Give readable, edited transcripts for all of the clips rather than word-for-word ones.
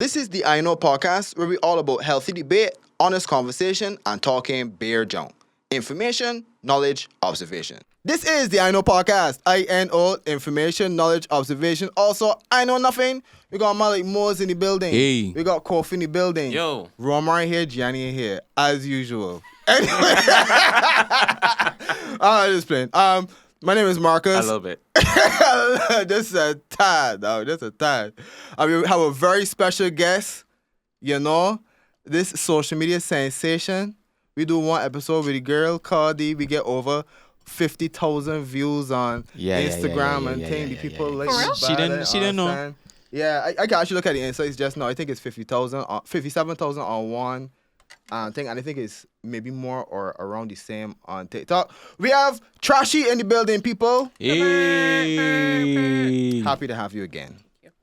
This is the INO podcast where we all about healthy debate, honest conversation, and talking bare junk. Information, knowledge, observation. This is the INO podcast. INO, information, knowledge, observation. Also, I know nothing. We got Malik Mosi in the building. Hey. We got Kofi in the building. Yo. Romar here, Gianni here, as usual. Anyway. Just playing. My name is Marcus. A little bit. Just a tad, though. Just a tad. We have a very special guest. You know, this social media sensation. We do one episode with a girl called D. We get over 50,000 views on Instagram and thing. The people like She didn't know. Yeah, I can actually look at the insights just now. I think it's 57,000 on one thing, and I think it's maybe more or around the same on TikTok. We have Trashy in the building, people. Hey. Happy to have you again.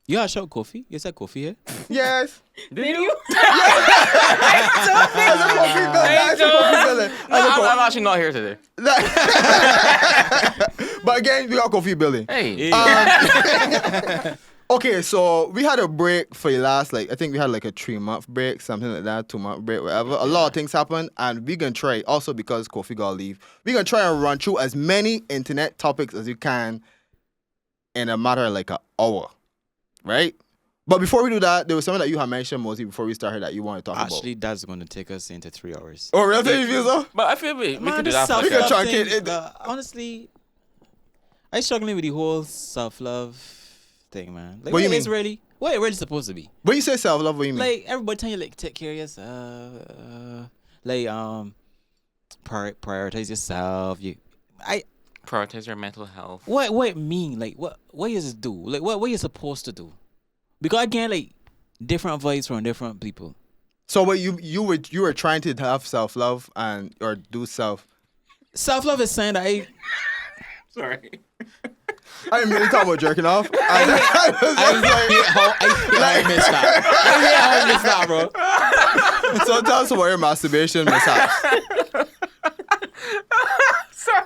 You got shout Kofi? You said Kofi here? Yes. Did you? I'm actually not here today. But again, we got Kofi building. Hey. Okay, so we had a break for the last, I think we had a 3-month break, something like that, 2-month break, whatever. A lot of things happened, and we're going to try, also because Kofi got to leave, we're going to try and run through as many internet topics as we can in a matter of an hour, right? But before we do that, there was something that you had mentioned, Mosi, before we started that you want to talk about. Actually, that's going to take us into 3 hours. Oh, really? You feel so? But I feel we can do the that. We can try self-love and thing, get it. honestly, I'm struggling with the whole self-love thing, man. What do you mean? It's really, what it really supposed to be. When you say self-love, what do you mean? Everybody tell you, take care of yourself. Prioritize yourself. Prioritize your mental health. What it mean? What does it do? What you supposed to do? Because again, different advice from different people. So what you were trying to have self-love or do Self-love is saying that Sorry. I didn't really talk about jerking off. I hate how I missed that. I hate how I missed that, bro. So tell us about your masturbation mishaps. Sorry.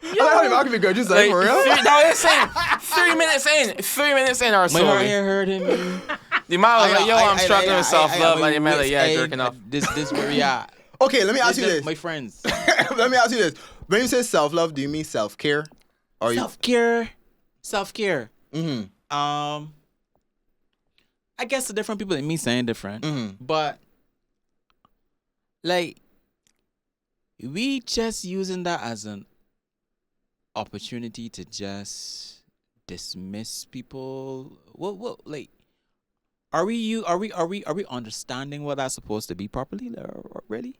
I like how the mouth can be good, just like, for real? No, it's saying 3 minutes in. 3 minutes in or so. My heart here hurting me. The man was like, yo, I'm struggling with self-love. And the man like, yeah, Hey, jerking off. This where we at. Okay, let me ask you this. My friends. Let me ask you this. When you say self-love, do you mean self-care? Or Self-care. Mm-hmm. I guess the different people and me saying different. Mm-hmm. But we just using that as an opportunity to just dismiss people. What are we understanding what that's supposed to be properly or really?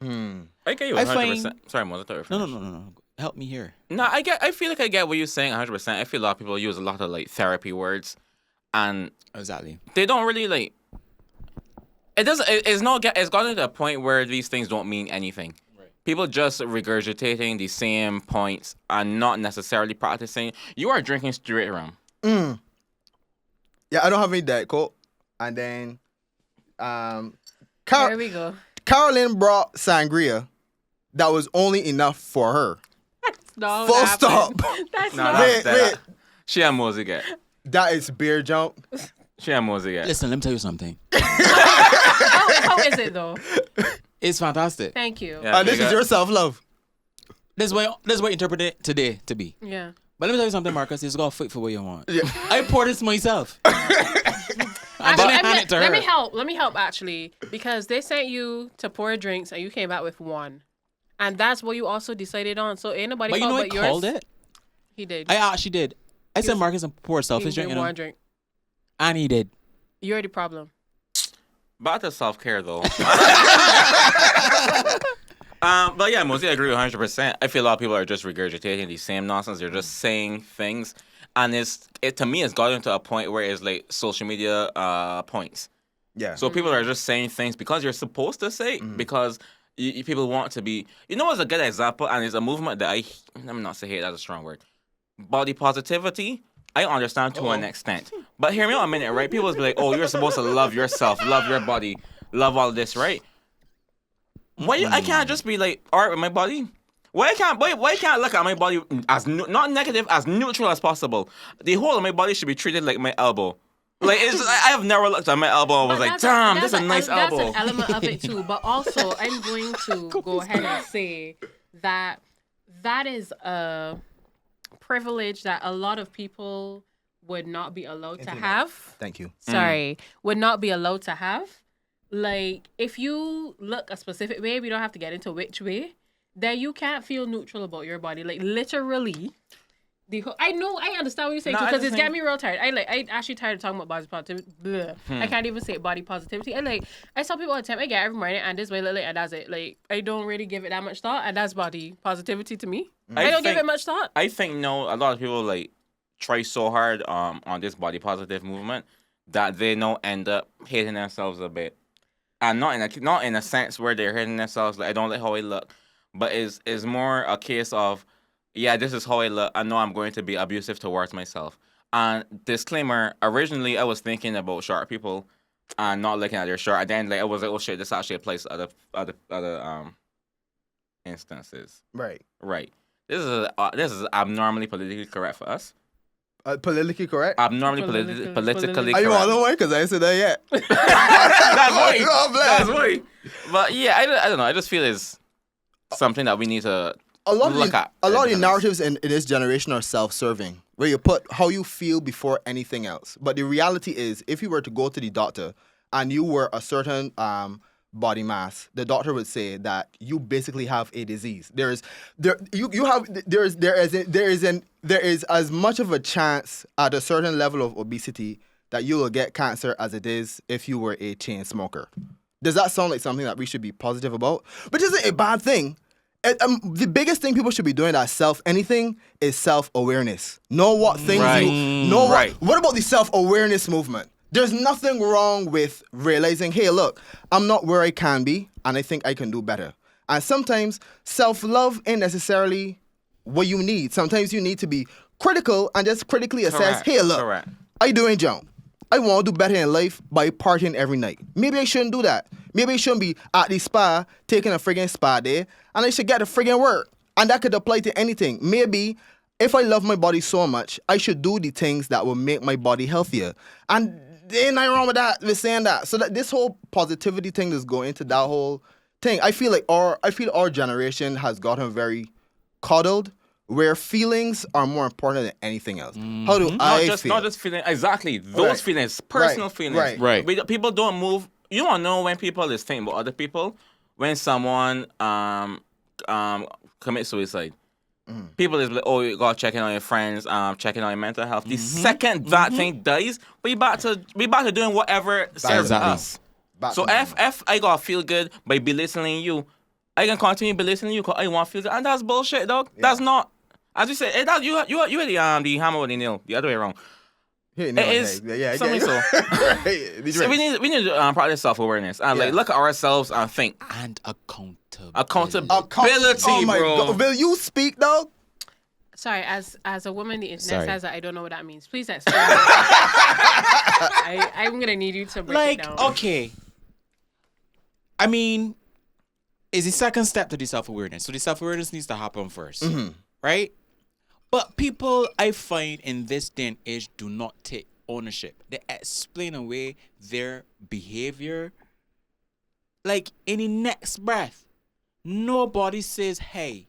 I get you 100%. Sorry, Mo, I thought you were finished. No. Help me here. No, I feel like I get what you're saying 100%. I feel a lot of people use a lot of therapy words, and Exactly. they don't really it doesn't. It's gotten to a point where these things don't mean anything. Right. People just regurgitating the same points and not necessarily practicing. You are drinking straight rum. Yeah, I don't have any Diet Coke. And then There we go. Karolyn brought sangria that was only enough for her. No, Full stop. That's No, not. Wait. She and Mosi get. That is beer jump. She and Mosi get. Listen, let me tell you something. How is it though? It's fantastic. Thank you. Yeah, And this is your self-love. This is what I interpret it today to be. Yeah. But let me tell you something, Marcus. You just gotta fight for what you want. Yeah. I poured this myself. And then I hand it to her. Let me help. Let me help actually, because they sent you to pour drinks and you came back with one, and that's what you also decided on. So ain't nobody But you fault know I but yours. called it? He did. I actually did. I said Marcus and pour a He selfish did drink, one drink. and he did. You're the problem. Back to self-care though. But yeah, Mosi, I agree 100%. I feel a lot of people are just regurgitating the same nonsense. They're just saying things, and to me, it's gotten to a point where it's like social media points. Yeah. So people are just saying things because you're supposed to say, because people want to be. You know what's a good example, and it's a movement that I'm not saying hate, that's a strong word. Body positivity, I understand to an extent. But hear me out a minute, right? People will be like, oh, you're supposed to love yourself, love your body, love all this, right? Why I can't just be like, all right with my body? Why can't I look at my body as not negative, as neutral as possible? The whole of my body should be treated like my elbow. Like I have never looked at my elbow and was But like, damn, this is a that's nice elbow. That's an element of it too. But also, I'm going to go ahead and say that is a privilege that a lot of people would not be allowed to have. Thank you. Sorry, would not be allowed to have. Like, if you look a specific way, we don't have to get into which way, then you can't feel neutral about your body. Like, literally. I understand what you're saying, because it's getting me real tired. I actually tired of talking about body positivity. I can't even say body positivity. I tell people all the time, I get every morning and this way, and that's it. Like, I don't really give it that much thought, and that's body positivity to me. I don't give it much thought. I think a lot of people like try so hard on this body positive movement that they now end up hating themselves a bit, and not in a sense where they're hating themselves. Like, I don't like how I look, but is more a case of, yeah, this is how I look. I know I'm going to be abusive towards myself. And disclaimer, originally I was thinking about short people and not looking at their shirt. And then I was like, oh shit, this actually applies to other instances. Right. This is abnormally politically correct for us. Politically correct? Abnormally politically correct. Are you all the way? Because I ain't said that yet. That's why. But yeah, I don't know. I just feel it's something that we need to look at. A lot of the narratives in this generation are self-serving, where you put how you feel before anything else. But the reality is, if you were to go to the doctor and you were a certain body mass, the doctor would say that you basically have a disease. There is as much of a chance at a certain level of obesity that you will get cancer as it is if you were a chain smoker. Does that sound like something that we should be positive about? Which isn't a bad thing. The biggest thing people should be doing is self-awareness. Know what things what about the self-awareness movement? There's nothing wrong with realizing, hey, look, I'm not where I can be, and I think I can do better. And sometimes self-love ain't necessarily what you need. Sometimes you need to be critical and just critically assess, hey, look, I doing jump. I want to do better in life by partying every night. Maybe I shouldn't do that. Maybe I shouldn't be at the spa taking a friggin' spa day, and I should get a friggin' work. And that could apply to anything. Maybe if I love my body so much, I should do the things that will make my body healthier. And there ain't nothing wrong with that. We're saying that. So that this whole positivity thing is going into that whole thing. I feel our generation has gotten very coddled, where feelings are more important than anything else. How do I feel? Not just feeling. Exactly. Those feelings. Personal feelings. Right. People don't move. You don't know when people is thinking about other people. When someone commits suicide. People is like, oh, you gotta check in on your friends, checking on your mental health. The second that thing dies, we about to doing whatever serves us. So if I gotta feel good by belittling you, I can continue belittling you because I want to feel good, and that's bullshit, dog. Yeah. That's not, as you said, you had the hammer with the nail the other way around. It is something so. So we need to practice self-awareness and like look at ourselves and think. And accountability. Oh my God. Will you speak, dog? Sorry, as a woman, the internet says that I don't know what that means. Please explain. I'm gonna need you to break it down. Okay. I mean, it's the second step to the self-awareness. So the self-awareness needs to happen first, right? But people, I find, in this day and age, do not take ownership. They explain away their behavior. Like, in the next breath, nobody says, hey,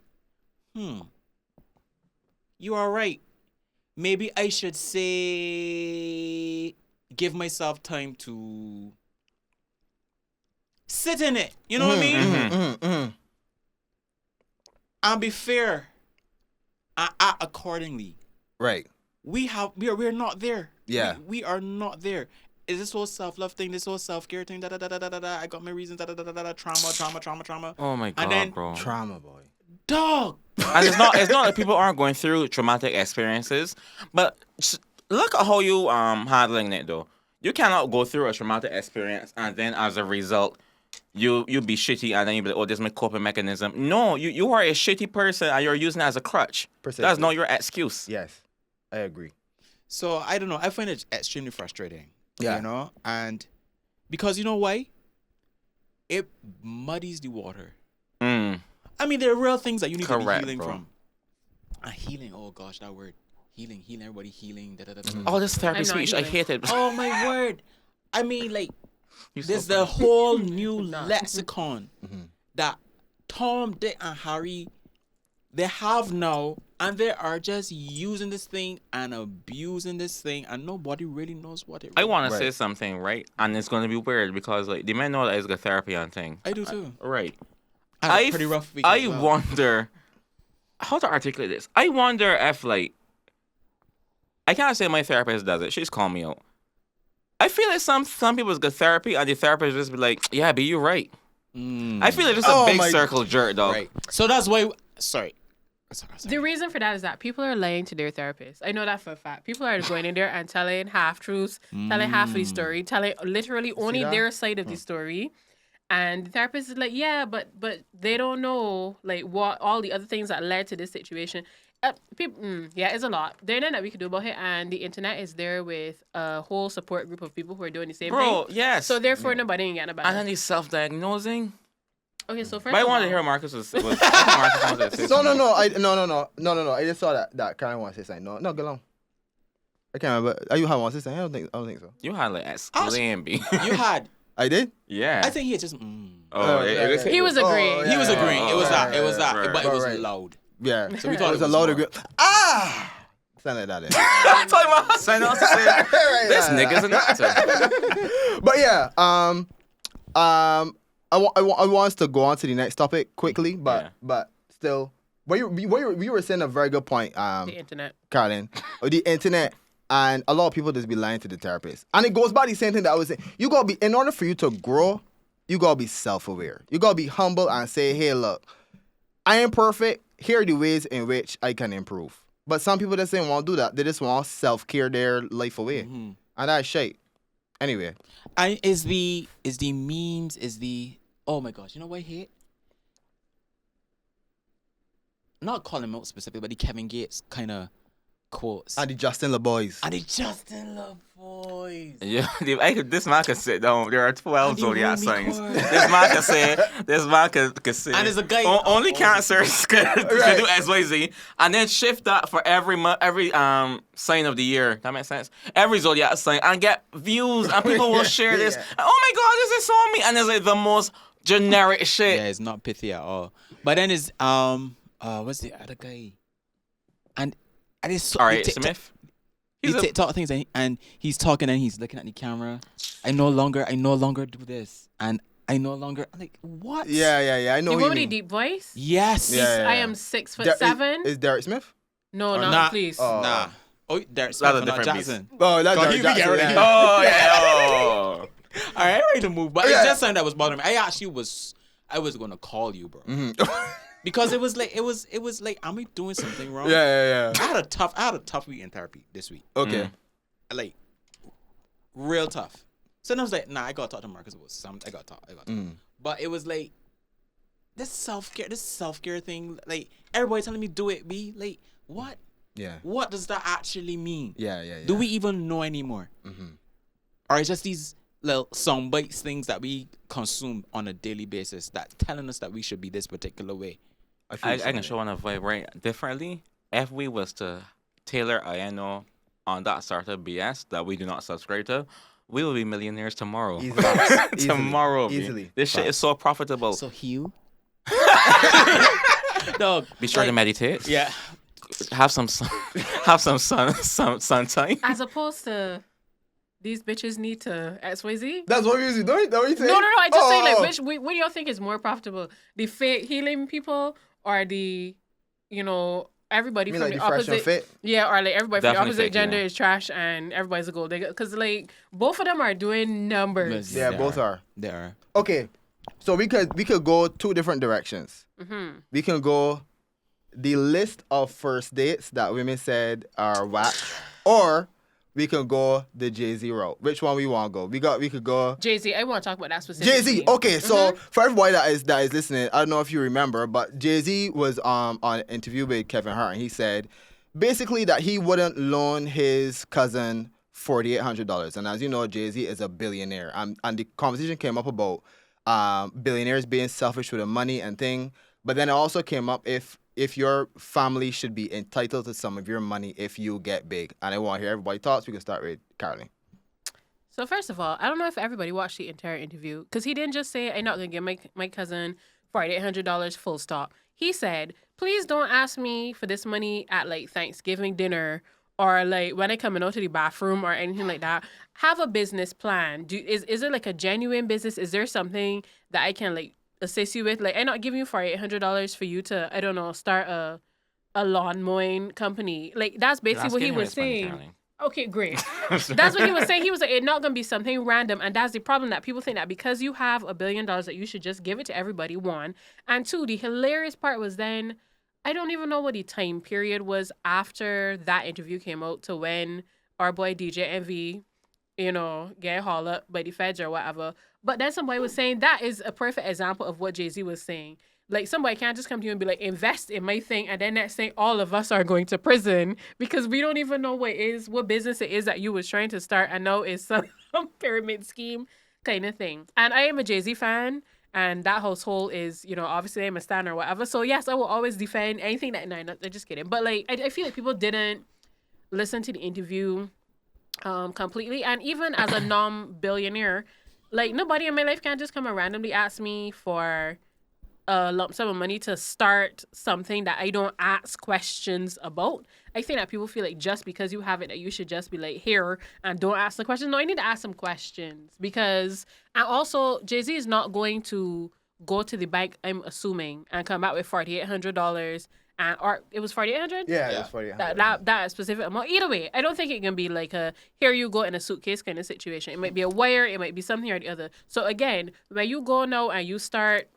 you are right. Maybe I should say, give myself time to sit in it. You know what I mean? And be fair. And act accordingly. Right. We're not there. Yeah. We are not there. Is this whole self-love thing, this whole self-care thing, I got my reasons, trauma. Oh my God, bro. Trauma, boy. Dog. And it's not that people aren't going through traumatic experiences, but look at how you handling it though. You cannot go through a traumatic experience and then as a result you be shitty and then you be like, oh, this is my coping mechanism. No, you are a shitty person and you're using it as a crutch. Precisely. That's not your excuse. Yes, I agree. So I don't know. I find it extremely frustrating. Yeah. You know, and because you know why? It muddies the water. I mean, there are real things that you need to be healing from. And healing, oh gosh, that word. healing, everybody healing. Da, da, da, da, Oh, this therapy I'm not speech, I healing. hate it. Oh my word! I mean, like, You're so there's the funny. whole new not. lexicon that Tom, Dick, and Harry they have now, and they are just using this thing and abusing this thing, and nobody really knows what it. I Really want to Right. say something, right? And it's going to be weird because, like, the men know that it's a therapy and thing. I do too. Right. I had a pretty rough week. I as well. wonder how to articulate this. I wonder if, like, I can't say my therapist does it. She's called me out. I feel like some people's good therapy, and the therapist just be like, "Yeah, but you're right." I feel like it's a Oh big my- circle jerk, dog. Right. So that's why. Sorry. The reason for that is that people are lying to their therapists. I know that for a fact. People are going in there and telling half truths, telling half of the story, telling literally only that? their side of the story. And the therapist is like, yeah, but they don't know like what all the other things that led to this situation. People, yeah, it's a lot. There's nothing that we can do about it, and the internet is there with a whole support group of people who are doing the same Bro, thing. yes. So therefore, nobody ain't getting about And then it. he's self-diagnosing. Okay, so first But I of wanted all, to hear Marcus was I think Marcus wanted to say No, something. no. I just saw that Karen wants to say something. No, go along. I can't remember. Are you have one to say? I don't think so. You had like exclaim, B. you had. I did. Yeah. I think he had just. Oh, it he was agreeing. He was agreeing. It was right, that. It was that. right, But it was right. loud. Yeah. So we thought it was it a was load more. of good. Sound like that. I told him I signed off to say Right, this yeah. nigga's an actor. But yeah, I want us to go on to the next topic quickly, but still, we were saying a very good point, The internet. Karolyn, or the internet, and a lot of people just be lying to the therapist, and it goes by the same thing that I was saying. You gotta be, in order for you to grow, you gotta be self-aware. You gotta be humble and say, hey, look, I am perfect. Here are the ways in which I can improve. But some people just don't want to do that. They just want to self-care their life away, and that's shit. Anyway. Is the memes, is the oh my gosh, you know what I hate? Not calling him out specifically, but the Kevin Gates kind of quotes. And the Justin LeBoys. And the Justin Love boys. Yeah, this man can sit down. There are 12 And the zodiac Rumi signs. chord. This man can say. This man can say. And there's a guy- Only oh, cancers can do XYZ, and then shift that for every sign of the year. That makes sense. Every zodiac sign and get views, and people will share this. Yeah. Oh my God, this is so me, and it's like the most generic shit. Yeah, it's not pithy at all. But then it's what's the other guy? And it's so, All right, the TikTok- Smith. the He's a- TikTok things and he's talking and he's looking at the camera. I no longer do this, and I no longer like what? Yeah. I know The who one you with the mean. deep voice. Yes. Yeah. I am 6'7". Is Derek Smith? No, Or no, not. please. Oh. Nah. Oh, there's That's a not different Jackson. Oh, that's God, Derek he be Jackson. getting- Yeah. Oh yeah. Oh. All right, I'm ready to move. But Yeah. it's just something that was bothering me. I was gonna call you, bro, because it was like, am I doing something wrong? Yeah. I had a tough week in therapy this week. Okay. Like, real tough. So then I was like, nah, I gotta talk to Marcus. It was something I gotta talk. But it was like this self care thing. Like everybody telling me do it. Be like, what? Yeah. What does that actually mean? Yeah. Do we even know anymore? Or it's just these little sound bites things that we consume on a daily basis that telling us that we should be this particular way? I can show on a vibe right differently. If we was to tailor INO on that sort of BS that we do not subscribe to, we will be millionaires tomorrow. Easily. Tomorrow, B. Easily. This shit is so profitable. So Hugh, dog, Be sure to like, meditate. yeah. Have some sun, have some sun time. As opposed to these bitches need to XYZ. That's what you don't you say? No. I just say like, Oh. what do y'all think is more profitable? The fake healing people or the, everybody You mean from like the the fresh and opposite? fit? Yeah, or like everybody from the Definitely opposite fake gender healing. is trash and everybody's a gold digger. Because like both of them are doing numbers. Yeah, They both are. They are. Okay. So we could go two different directions. We can go the list of first dates that women said are whack, or we can go the Jay-Z route. Which one we want to go? We could go Jay-Z, I want to talk about that specifically. Jay-Z. Okay, so for everybody that is listening, I don't know if you remember, but Jay-Z was on an interview with Kevin Hart, and he said basically that he wouldn't loan his cousin $4,800. And as you know, Jay-Z is a billionaire, and the conversation came up about billionaires being selfish with the money and thing. But then it also came up if if your family should be entitled to some of your money if you get big. And I want to hear everybody's thoughts. We can start with Karolyn. So first of all, I don't know if everybody watched the entire interview because he didn't just say, "I'm not gonna give my cousin $4,800 full stop." He said, "Please don't ask me for this money at like Thanksgiving dinner or like when I come out to the bathroom or anything like that. Have a business plan. Is it like a genuine business? Is there something that I can like assist you with? Like I'm not giving you $4,800 for you to I don't know start a lawn mowing company. Like that's basically what he was saying." Okay, great. That's what he was saying. He was like, it's not going to be something random. And that's the problem that people think that because you have $1 billion that you should just give it to everybody, one. And two, the hilarious part was then, I don't even know what the time period was after that interview came out to when our boy DJ Envy, get hauled up by the feds or whatever. But then somebody was saying that is a perfect example of what Jay-Z was saying. Like, somebody can't just come to you and be like, invest in my thing, and then next thing, all of us are going to prison because we don't even know what business it is that you was trying to start. I know it's some pyramid scheme kind of thing. And I am a Jay-Z fan, and that household is, obviously I'm a stan or whatever. So, yes, I will always defend anything that, no, I'm just kidding. But, like, I feel like people didn't listen to the interview completely. And even as a non-billionaire, like, nobody in my life can just come and randomly ask me for a lump sum of money to start something that I don't ask questions about. I think that people feel like just because you have it that you should just be like here and don't ask the questions. No, I need to ask some questions and also Jay-Z is not going to go to the bank, I'm assuming, and come out with $4,800 or it was 4,800? Yeah, it was 4,800. That specific amount. Either way, I don't think it can be like a here you go in a suitcase kind of situation. It might be a wire, it might be something or the other. So again, when you go now and you start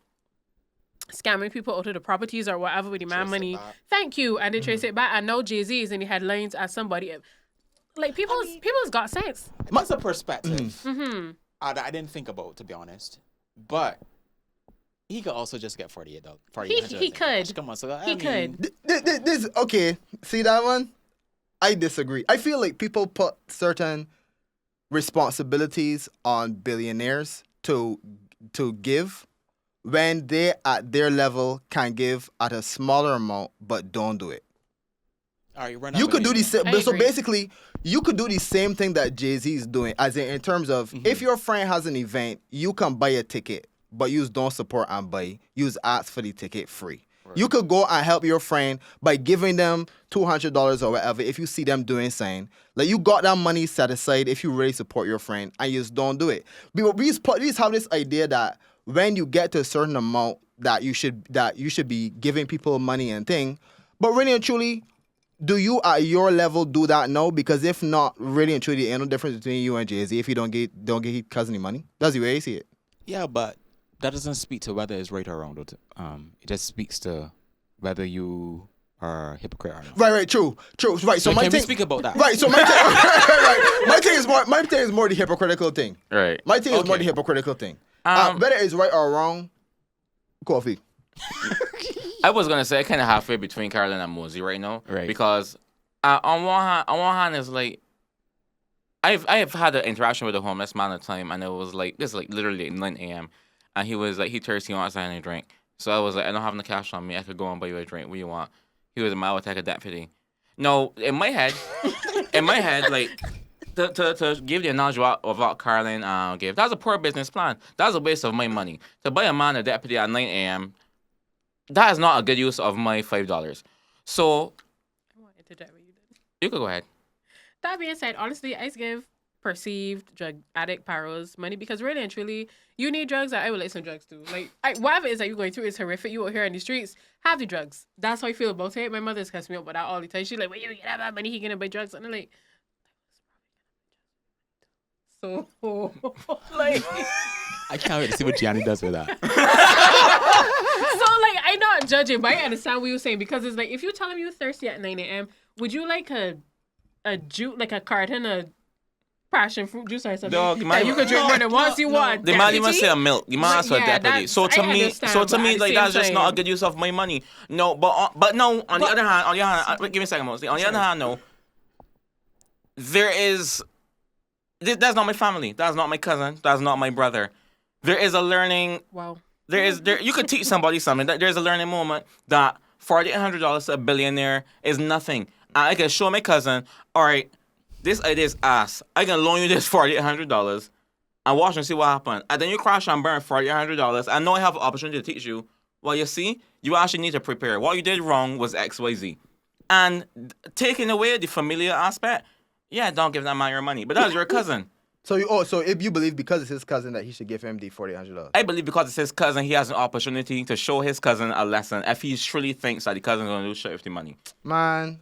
scamming people out of the properties or whatever with the man money. Thank you. And they trace it back. I know Jay-Z is in the headlines as somebody. Like, people's got sense. That's a perspective that I didn't think about, to be honest. But he could also just get $48. He could. Come on, so He could. This okay. See that one? I disagree. I feel like people put certain responsibilities on billionaires to give when they at their level can give at a smaller amount, but don't do it. All right, you could do the same. So basically, you could do the same thing that Jay-Z is doing, as in terms of if your friend has an event, you can buy a ticket, but you don't support and buy. You ask for the ticket free. Right. You could go and help your friend by giving them $200 or whatever if you see them doing something. Like, you got that money set aside if you really support your friend, and you just don't do it. We just have this idea that when you get to a certain amount that you should be giving people money and thing. But really and truly, do you at your level do that now? Because if not, really and truly, there ain't no difference between you and Jay-Z if you don't get his cousin any money. That's the way I see it. Yeah, but that doesn't speak to whether it's right or wrong. It just speaks to whether you are a hypocrite or not. Right, true. Right, so can we speak about that? Right, so my thing is more the hypocritical thing. Right. My thing is more the hypocritical thing. Whether it's right or wrong, coffee. I was gonna say kind of halfway between Karolyn and Mosi right now, right? Because on one hand, it's like I have had an interaction with a homeless man at a time, and it was like this, like literally at 9 a.m. and he was like, he thirsty, he wants something to drink. So I was like, I don't have no cash on me. I could go and buy you a drink. What do you want? He was, I would take a deputy. No, in my head, like. To give the analogy of what Karolyn gave, that's a poor business plan. That's a waste of my money. To buy a man a deputy at 9 a.m., that is not a good use of my $5. So, I want to interject what you did. You could go ahead. That being said, honestly, I give perceived drug addict paros money because really and truly, you need drugs. I would like some drugs too. Like, whatever it is that you're going through is horrific. You out here in the streets, have the drugs. That's how I feel about it. My mother's cussing me up about that all the time. She's like, "Where you get that money? He gonna buy drugs?" And I'm like, so, like, I can't wait to see what Gianni does with that. So, like, I'm not judging, but I understand what you're saying because it's like, if you tell him you're thirsty at 9 a.m., would you like a juice, like a carton of passion fruit juice or something that you could drink more than once you want? They might even say a milk. You might ask for a deputy. So to me, like, that's just not a good use of my money. No, but no. On the other hand, give me a second, Mosi. On the other hand, no. There is. That's not my family. That's not my cousin. That's not my brother. There is a learning. Wow. You could teach somebody something. There's a learning moment that $4,800 to a billionaire is nothing. And I can show my cousin, all right, this idea is ass. I can loan you this $4,800 and watch and see what happens. And then you crash and burn $4,800. I know I have an opportunity to teach you. Well, you see, you actually need to prepare. What you did wrong was X, Y, Z. And taking away the familiar aspect, yeah, don't give that man your money. But that's your cousin. So if you believe because it's his cousin that he should give him the $4,800. I believe because it's his cousin, he has an opportunity to show his cousin a lesson if he truly thinks that the cousin's going to do shit with the money. Man.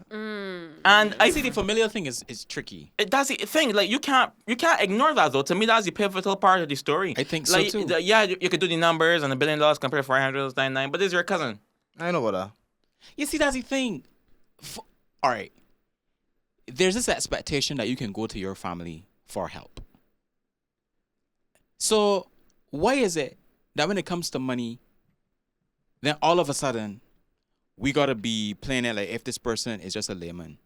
And I see the familiar thing is tricky. That's the thing. Like you can't ignore that though. To me, that's the pivotal part of the story. I think so like, too. You could do the numbers and $1 billion compared to $499, but this is your cousin. I know what that. You see, that's the thing. All right. There's this expectation that you can go to your family for help. So why is it that when it comes to money, then all of a sudden we gotta be playing it like if this person is just a layman?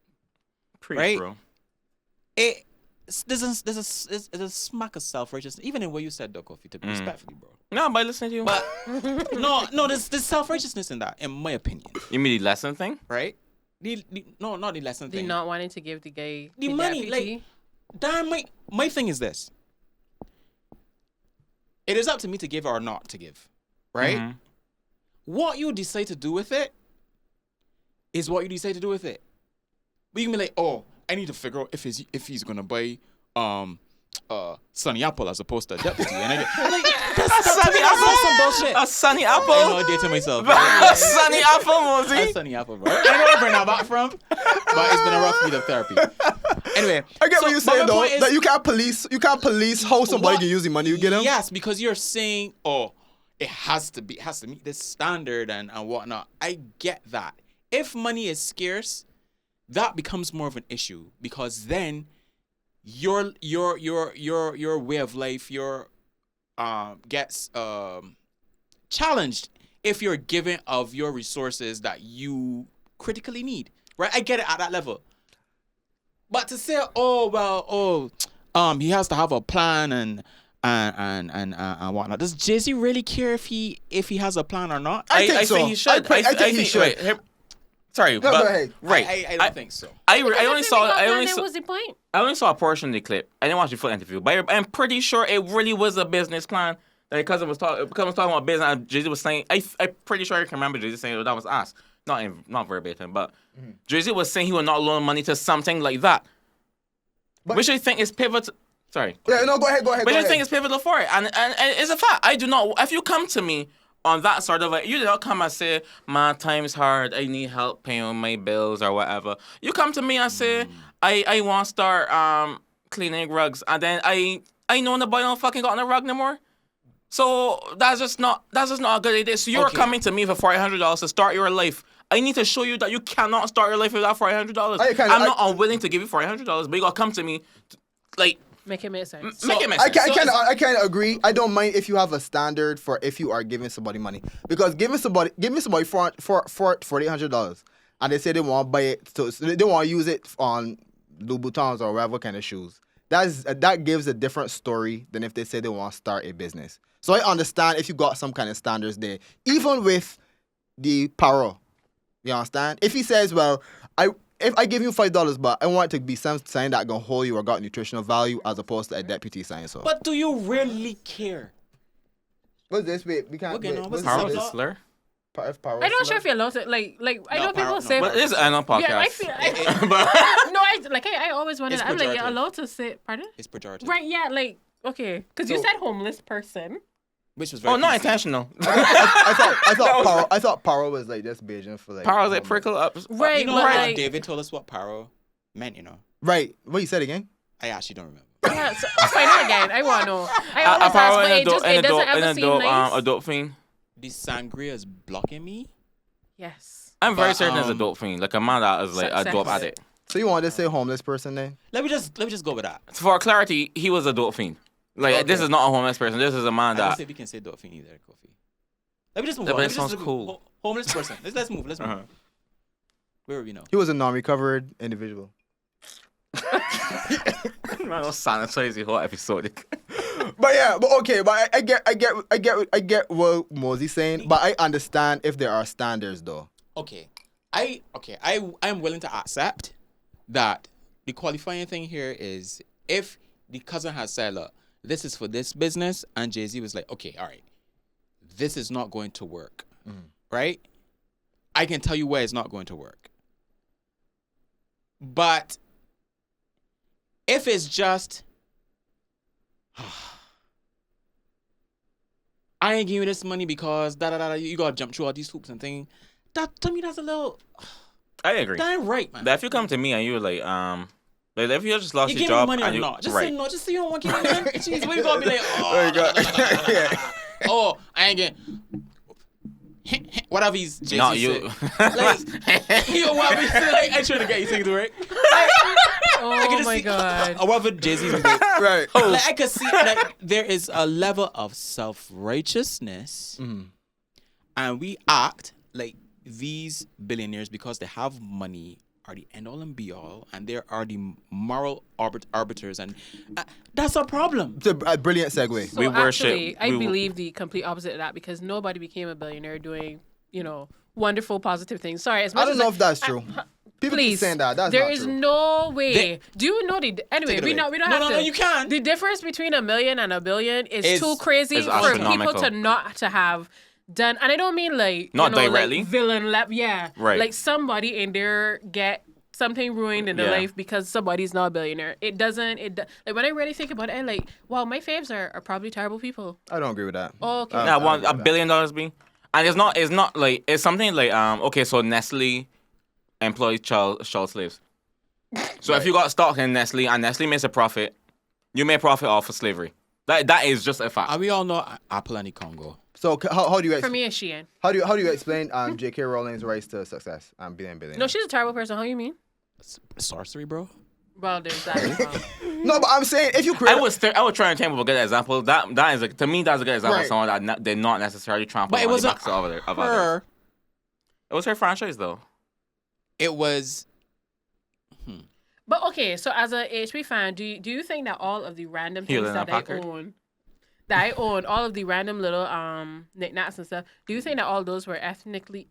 Preach, Right? bro. There's a smack of self-righteousness, even in what you said, Doc, to be respectfully, bro. No, by listening to you. But no, there's self-righteousness in that, in my opinion, You mean the lesson thing? right? No, not the lesson The thing. not wanting to give the guy The money, deputy. like, damn, my thing is this. It is up to me to give or not to give, right? Mhm. What you decide to do with it is what you decide to do with it. But you can be like, oh, I need to figure out if he's gonna buy Sunny Apple as opposed to a deputy. And I get like, that's Sunny Apple? some bullshit. A sunny I know apple? I did to myself. A sunny apple, A Mosi. Sunny Apple, bro. I know where I bring that back from, but it's been a rough week of therapy. Anyway, I get so what you're my saying though. point is- That you can't police how somebody What- can use the money you get him. Yes, because you're saying, oh, it has to meet this standard and whatnot. I get that. If money is scarce, that becomes more of an issue because then your way of life gets challenged if you're giving of your resources that you critically need. Right? I get it at that level. But to say, he has to have a plan and whatnot. Does Jay-Z really care if he has a plan or not? I think so. think he should. I think he should. Wait, sorry, No, but go ahead. right. I don't think so. I only saw. What was the point? I only saw a portion of the clip. I didn't watch the full interview, but I'm pretty sure it really was a business plan. That your cousin was talking about business, and Jay-Z was saying, I'm pretty sure I can remember Jay-Z saying that was us. Not verbatim, but Jay-Z was saying he would not loan money to something like that. Which I think is pivotal. Sorry. Yeah, no, go ahead. Which I think is pivotal for it. And it's a fact. I do not, if you come to me on that sort of, you do not come and say, my time's hard, I need help paying my bills or whatever. You come to me and say, I want to start cleaning rugs, and then I know the boy don't fucking got on the rug no more. So that's just not a good idea. So you're Okay. coming to me for $400 to start your life. I need to show you that you cannot start your life without $400. I'm not unwilling to give you $400, but you gotta come to me, Make it make sense. make it make I sense. kind of agree. I don't mind if you have a standard for if you are giving somebody money, because giving somebody for $4,800 and they say they want to buy it, so they want to use it on Louboutins or whatever kind of shoes. That gives a different story than if they say they want to start a business. So I understand if you got some kind of standards there, even with the paro. You understand? If he says, well, if I give you $5, but I want it to be something that gonna hold you or got nutritional value as opposed to a deputy sign. So But do you really care? what's this? Wait, we can't. Okay, no, what's Power this? was a slur. Power. I'm not sure if you're allowed to like. I know people no, say. But it is an INO podcast. Yeah, I feel. But No, I always wondered. It's I'm like, you're pejorative. allowed to say. Pardon? It's pejorative. Right? Yeah. Like, okay, because you So- said homeless person. Which was very not PC. intentional. I thought Paro was like just Beijing for like. Power was like prickle up. Right. You know but how like, David told us what paro meant, you know? Right. What you said again? I actually don't remember. yeah, so, find out again. I want to know. I always ask, Power but it doesn't ever seem nice. adult fiend. The sangria is blocking me. Yes. I'm very But, certain it's a dope fiend. Like a man that is like a Sex. dope addict. So you want to say homeless person then? Let me just go with that. For clarity, he was a dope fiend. Like Okay. this is not a homeless person. This is a man I don't that. say we can say dolphin either, Kofi. Let me just move Yeah, on. but Let it me just sounds cool. Homeless person. Let's move. Let's move. Uh-huh. Where are we now? He was a non-recovered individual. Man, don't sanitize the whole episode. But yeah, but okay, but I get what Mosey's saying, but I understand if there are standards though. I'm willing to accept that the qualifying thing here is if the cousin has said, look, this is for this business, and Jay-Z was like, okay, all right, this is not going to work, right? I can tell you where it's not going to work. But if it's just, I ain't giving you this money because you gotta jump through all these hoops and things, that to me that's a little, I agree. that ain't right, man. That if you come to me and you're like if you just lost You your give me job money and or you not? Just right. say no. Just say you don't want to give me money. Jeez, what you gonna be like? Oh, I ain't getting. Whatever he's Jay-Z Not you. said. Like, yo, whatever he said, like, I trying to get you things right. Oh my god. Or whatever Jay-Z's been doing. Right. Like, I can see like there is a level of self-righteousness, and we act like these billionaires because they have money are the end all and be all, and they are the moral arbiters, and that's a problem. It's a brilliant segue. So We actually, worship- I we- believe the complete opposite of that because nobody became a billionaire doing, wonderful, positive things. Sorry, as much I don't as know if that's true. People keep Please, saying that. That's there not is true. no way. They- Do you know anyway? Take it We away. don't. We don't No, have no, to. no, you can. The difference between $1 million and $1 billion is Is- too crazy is for people astronomical. to not to have done. And I don't mean like Not like directly. villain lap. Yeah, Right. Like somebody in there get something ruined in their Yeah. life because somebody's not a billionaire. It doesn't. Like when I really think about it, I'm like, wow, my faves are probably terrible people. I don't agree with that. Okay. Yeah, I don't agree $1 with billion be, and it's not like it's something like okay, so Nestle employs child slaves. So if you got stock in Nestle and Nestle makes a profit, you may profit off of slavery. That is just a fact. And we all know Apple and the Congo. So how do you For me, it's Shein. how do you explain J.K. Rowling's rise to success and being a billionaire? No, she's a terrible person. How you mean? Sorcery, bro. Well, there's that. as well. No, but I'm saying if you create, I was trying to think of a good example. That is to me that's a good example Right. of someone that they're not necessarily trampled But it on was the backs of others. her. It was her franchise though. It was. But okay, so as a HP fan, do you think that all of the random things Hewlett and that I Packard? own, all of the random little knickknacks and stuff, do you think that all those were ethically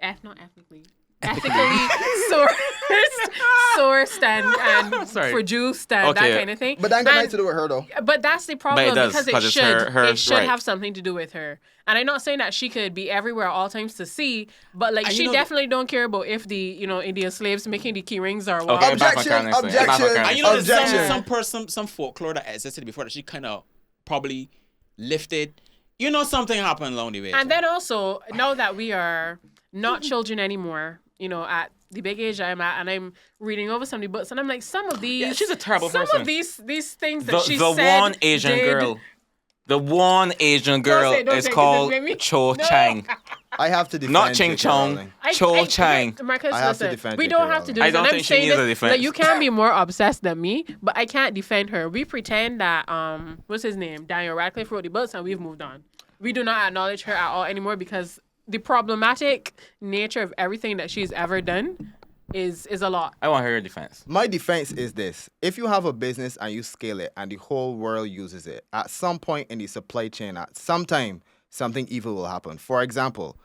sourced and Sorry. produced and that Okay. kind of thing? but that ain't got And- nothing to do with her though. But that's the problem But it does, because it 'cause it's should her it should right. have something to do with her. And I'm not saying that she could be everywhere at all times to see, but like And she you know- definitely don't care about if the Indian slaves making the key rings are what. Okay, Objection, back on Karolyn, objection. back on Karolyn. And you know, there's Objection. some folklore that existed before that she kind of probably lifted. You know, something happened along the way. And then also, now that we are not children anymore, at the big age I'm at, and I'm reading over some of the books, and I'm like, some of these, Yeah, she's a terrible some person. of these things that she The said, one Asian did- girl. The one Asian girl say- don't is say it, 'cause called it's made me- Cho No. Chang. I have to defend Not Ching J.K. Chong. Rowling. Cho Chang. Marcus, I have to listen, defend we J.K. don't have to do Rowling. this. I don't and think I'm she saying needs a this, defense. like, you can't be more obsessed than me, but I can't defend her. We pretend that what's his name, Daniel Radcliffe wrote the books, and we've moved on. We do not acknowledge her at all anymore because the problematic nature of everything that she's ever done is a lot. I want her defense. My defense is this: if you have a business and you scale it, and the whole world uses it, at some point in the supply chain, at some time, something evil will happen. For example,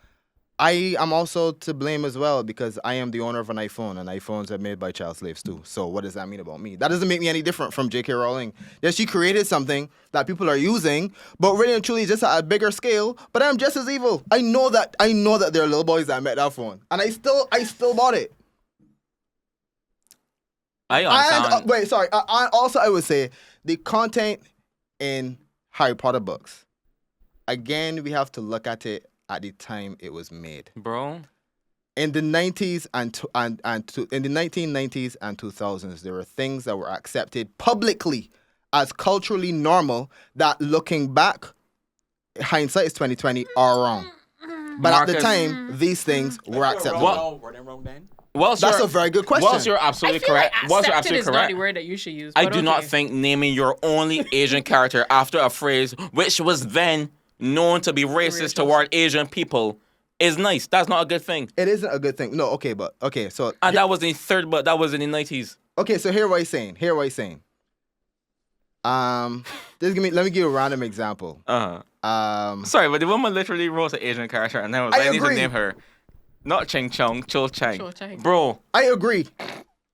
I am also to blame as well because I am the owner of an iPhone, and iPhones are made by child slaves too. So what does that mean about me? That doesn't make me any different from J.K. Rowling. Yes, she created something that people are using, but really and truly just at a bigger scale. But I'm just as evil. I know that there are little boys that met that phone, and I still bought it. I And understand. wait, sorry. Also, I would say the content in Harry Potter books. Again, we have to look at it at the time it was made. Bro. In the 90s in the 1990s and 2000s, there were things that were accepted publicly as culturally normal that, looking back, hindsight is 2020, are wrong. But at the Marcus- time, these things were acceptable. What? Were they wrong then? That's a very good question. Whilst you're I absolutely feel correct. like Whilst you're accepted absolutely is not correct. the word that you should use. I but do not okay. think naming your only Asian character after a phrase which was then known to be racist toward Asian people is nice. That's not a good thing. It isn't a good thing. No, okay, so And that was in third, but that was in the 90s. okay, so here what he's saying. Let me give you a random example. Sorry, but the woman literally wrote an Asian character, and then was I like, I need to agree. name her. Not Ching Chong, Cho Chang. Cho Chang. Bro, I agree.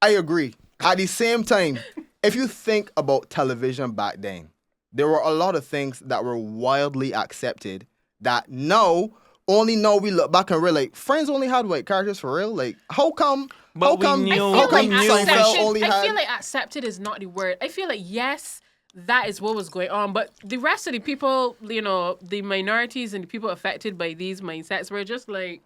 At the same time, if you think about television back then, there were a lot of things that were wildly accepted that only now we look back and we're like, Friends only had white characters for real? Like, how come? But how we come? knew- How we come knew- Seinfeld only I had? feel like accepted is not the word. I feel like yes, that is what was going on, but the rest of the people, you know, the minorities and the people affected by these mindsets were just like,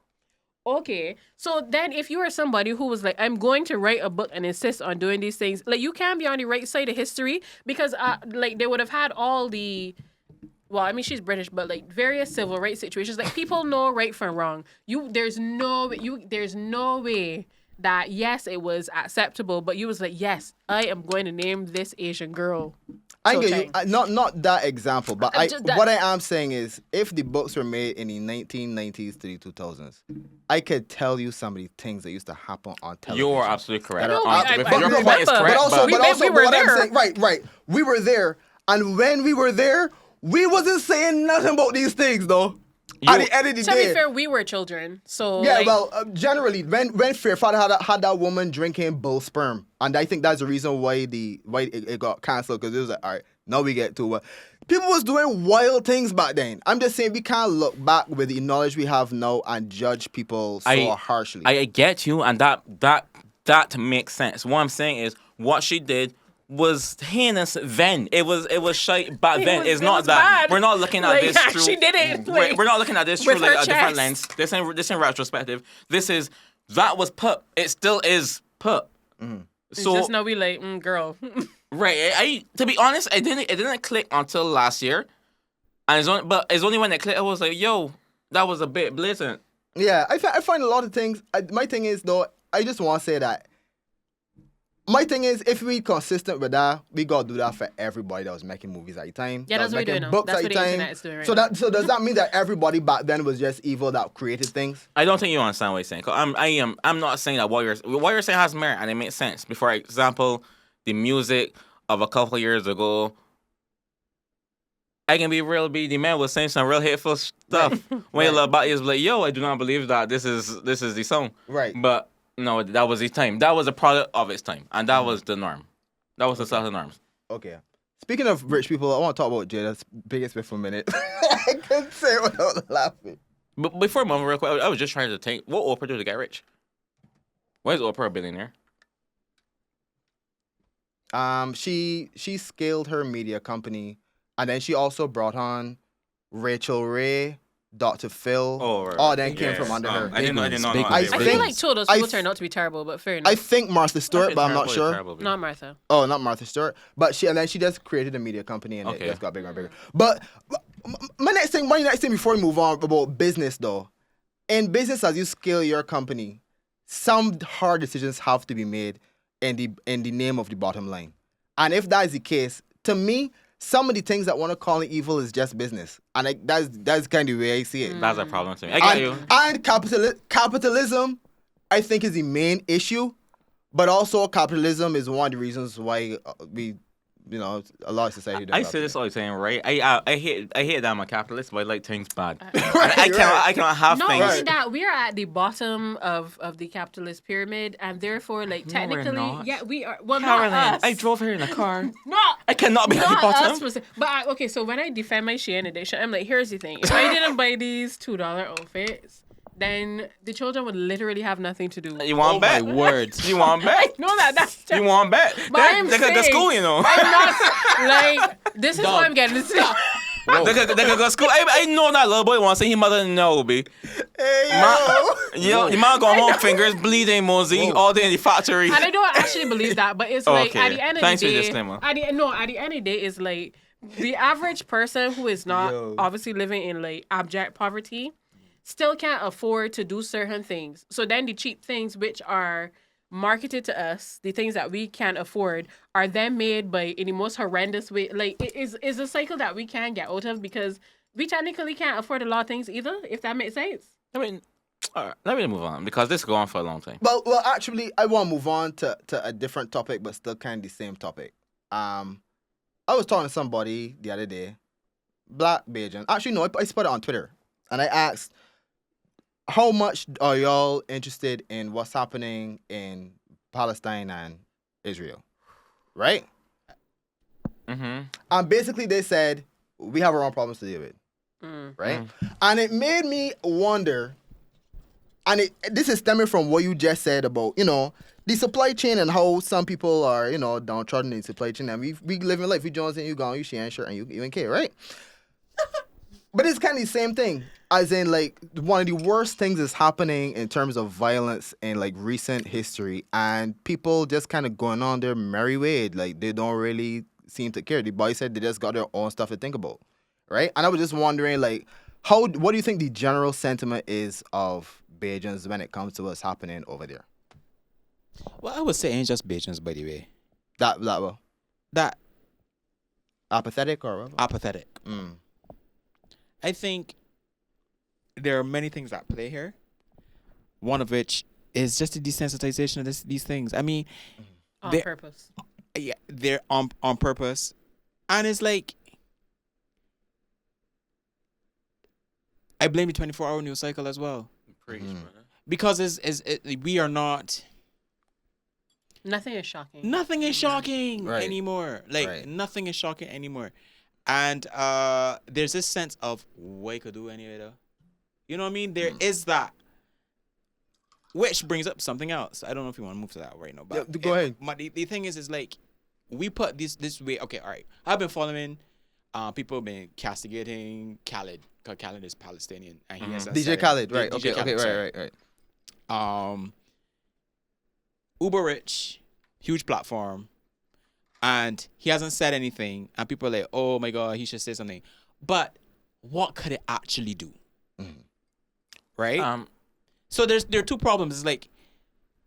okay. So then if you are somebody who was like, I'm going to write a book and insist on doing these things, like you can be on the right side of history because like they would have had all the, well, I mean, she's British, but like various civil rights situations, like people know right from wrong. There's no way that yes, it was acceptable, but you was like, yes, I am going to name this Asian girl. I Cho get you. Chang. Not that example, but Just that- what I am saying is, if the books were made in the 1990s to the 2000s, I could tell you some of the things that used to happen on television. you are absolutely correct. No, Your I point is remember. correct, But also, We but were what I'm there. saying, right, we were there, and when we were there, we wasn't saying nothing about these things, though. At the end of the To day, be fair, we were children, so yeah, like, well, generally, when Fairfather had that woman drinking bull sperm, and I think that's the reason why it got cancelled, because it was like, all right, now we get to people was doing wild things back then. I'm just saying we can't look back with the knowledge we have now and judge people so harshly. I get you, and that makes sense. What I'm saying is, what she did was heinous then. It was shite back then. It's it not was that bad. we're not looking at Like, this through. she did it, we're- like, we're not looking at this with through like her a different chest. lens. This in retrospective. This is that was put. It still is put. it's So just now we like, girl. right, I to be honest, it didn't click until last year, and it's only when it clicked I was like, yo, that was a bit blatant. Yeah, I find a lot of things. My thing is, though, I just want to say that. My thing is, if we consistent with that, we gotta do that for everybody that was making movies at the time. Yeah, that that's was what we're making doing now. books That's at what the the time. internet is doing right so now. does that mean that everybody back then was just evil that created things? I don't think you understand what you're saying. 'Cause I'm not saying that what you're saying has merit and it makes sense. For example, the music of a couple of years ago, I can be real. The man was saying some real hateful stuff. When you look back, he was like, "Yo, I do not believe that this is the song." Right. But no, that was his time. That was a product of his time, and that was the norm. That was the set of norms. Okay. Speaking of rich people, I want to talk about Jada's biggest bit for a minute. I couldn't say it without laughing. But before a moment, real quick, I was just trying to think, what Oprah do to get rich? Why is Oprah a billionaire? She scaled her media company, and then she also brought on Rachel Ray, Dr. Phil. Oh, right. All that came Yes. from under her. I didn't know. Big No, ones. I I think- feel like two of those people I- turned out to be terrible, but fair I enough. think Martha Stewart, but I'm not sure. Not Martha. Oh, not Martha Stewart. But she just created a media company and Okay. it just got bigger and bigger. But my next thing before we move on about business though. In business, as you scale your company, some hard decisions have to be made in the name of the bottom line. And if that is the case, to me, some of the things that want to call it evil is just business. And that's kind of the way I see it. That's a problem to me. I get you. And capitalism, I think, is the main issue. But also, capitalism is one of the reasons why a lot of society. I say this all the time, right? I hate that I'm a capitalist, but I like things bad. I cannot have Not things. only that, we are at the bottom of the capitalist pyramid, and therefore, like, No, we're technically, not. yeah, we are. Well, not Karolyn, us. I drove here in a car. Not. I cannot be at the Not us, bottom. but okay. So when I defend my Shein addiction, I'm like, here's the thing: if I didn't buy these $2 outfits, then the children would literally have nothing to do. You want bet? My words. You want I bet? know that's You want bet? But I'm They could go to saying- school, you know. I'm not like this is Dog. what I'm getting. This is They could go to school. I know that little boy wants to see his mother no, be. Yo, your mom going home, fingers bleeding, Mosi, all day in the factory. and I don't actually believe that, but it's like Okay. at the end of Thanks for the the day, disclaimer. at the end of the day, it's like the average person who is not Yo. obviously living in like abject poverty still can't afford to do certain things. So then the cheap things which are marketed to us, the things that we can't afford, are then made by in the most horrendous way. Like it is a cycle that we can't get out of because we technically can't afford a lot of things either, if that makes sense. I mean, all right, let me move on because this is going on for a long time. Well, actually, I want to move on to a different topic, but still kind of the same topic. I was talking to somebody the other day, Black Bajan. Actually, no, I spotted it on Twitter, and I asked, how much are y'all interested in what's happening in Palestine and Israel? Right? Mm-hmm. And basically they said we have our own problems to deal with. Right? And it made me wonder, and this is stemming from what you just said about, the supply chain and how some people are, downtrodden in the supply chain. And we live in life. You Jones and you gone, you share shirt and you ain't care, right? But it's kind of the same thing. As in, like, one of the worst things is happening in terms of violence in, like, recent history. And people just kind of going on their merry way. Like, they don't really seem to care. The boy said they just got their own stuff to think about, right? And I was just wondering, like, what do you think the general sentiment is of Bajans when it comes to what's happening over there? Well, I would say ain't just Bajans, by the way. That well, That apathetic or whatever? apathetic. I think there are many things at play here. One of which is just the desensitization of these things. I mean, On purpose. Yeah, they're on purpose, and it's like I blame the 24-hour news cycle as well. Preach, brother. Because we are not. Nothing is shocking. Nothing is shocking Right. anymore. Like Right. nothing is shocking anymore, and there's this sense of what you could do anyway, though. You know what I mean? There is that, which brings up something else. I don't know if you want to move to that right now, but Yeah, go ahead. The thing is like we put this way. Okay, all right. I've been following. People have been castigating Khaled, because Khaled is Palestinian, and he has DJ Khaled, right? DJ Okay, Khaled, sorry. right. Uber rich, huge platform, and he hasn't said anything, and people are like, oh my god, he should say something. But what could it actually do? Right? So there are two problems. It's like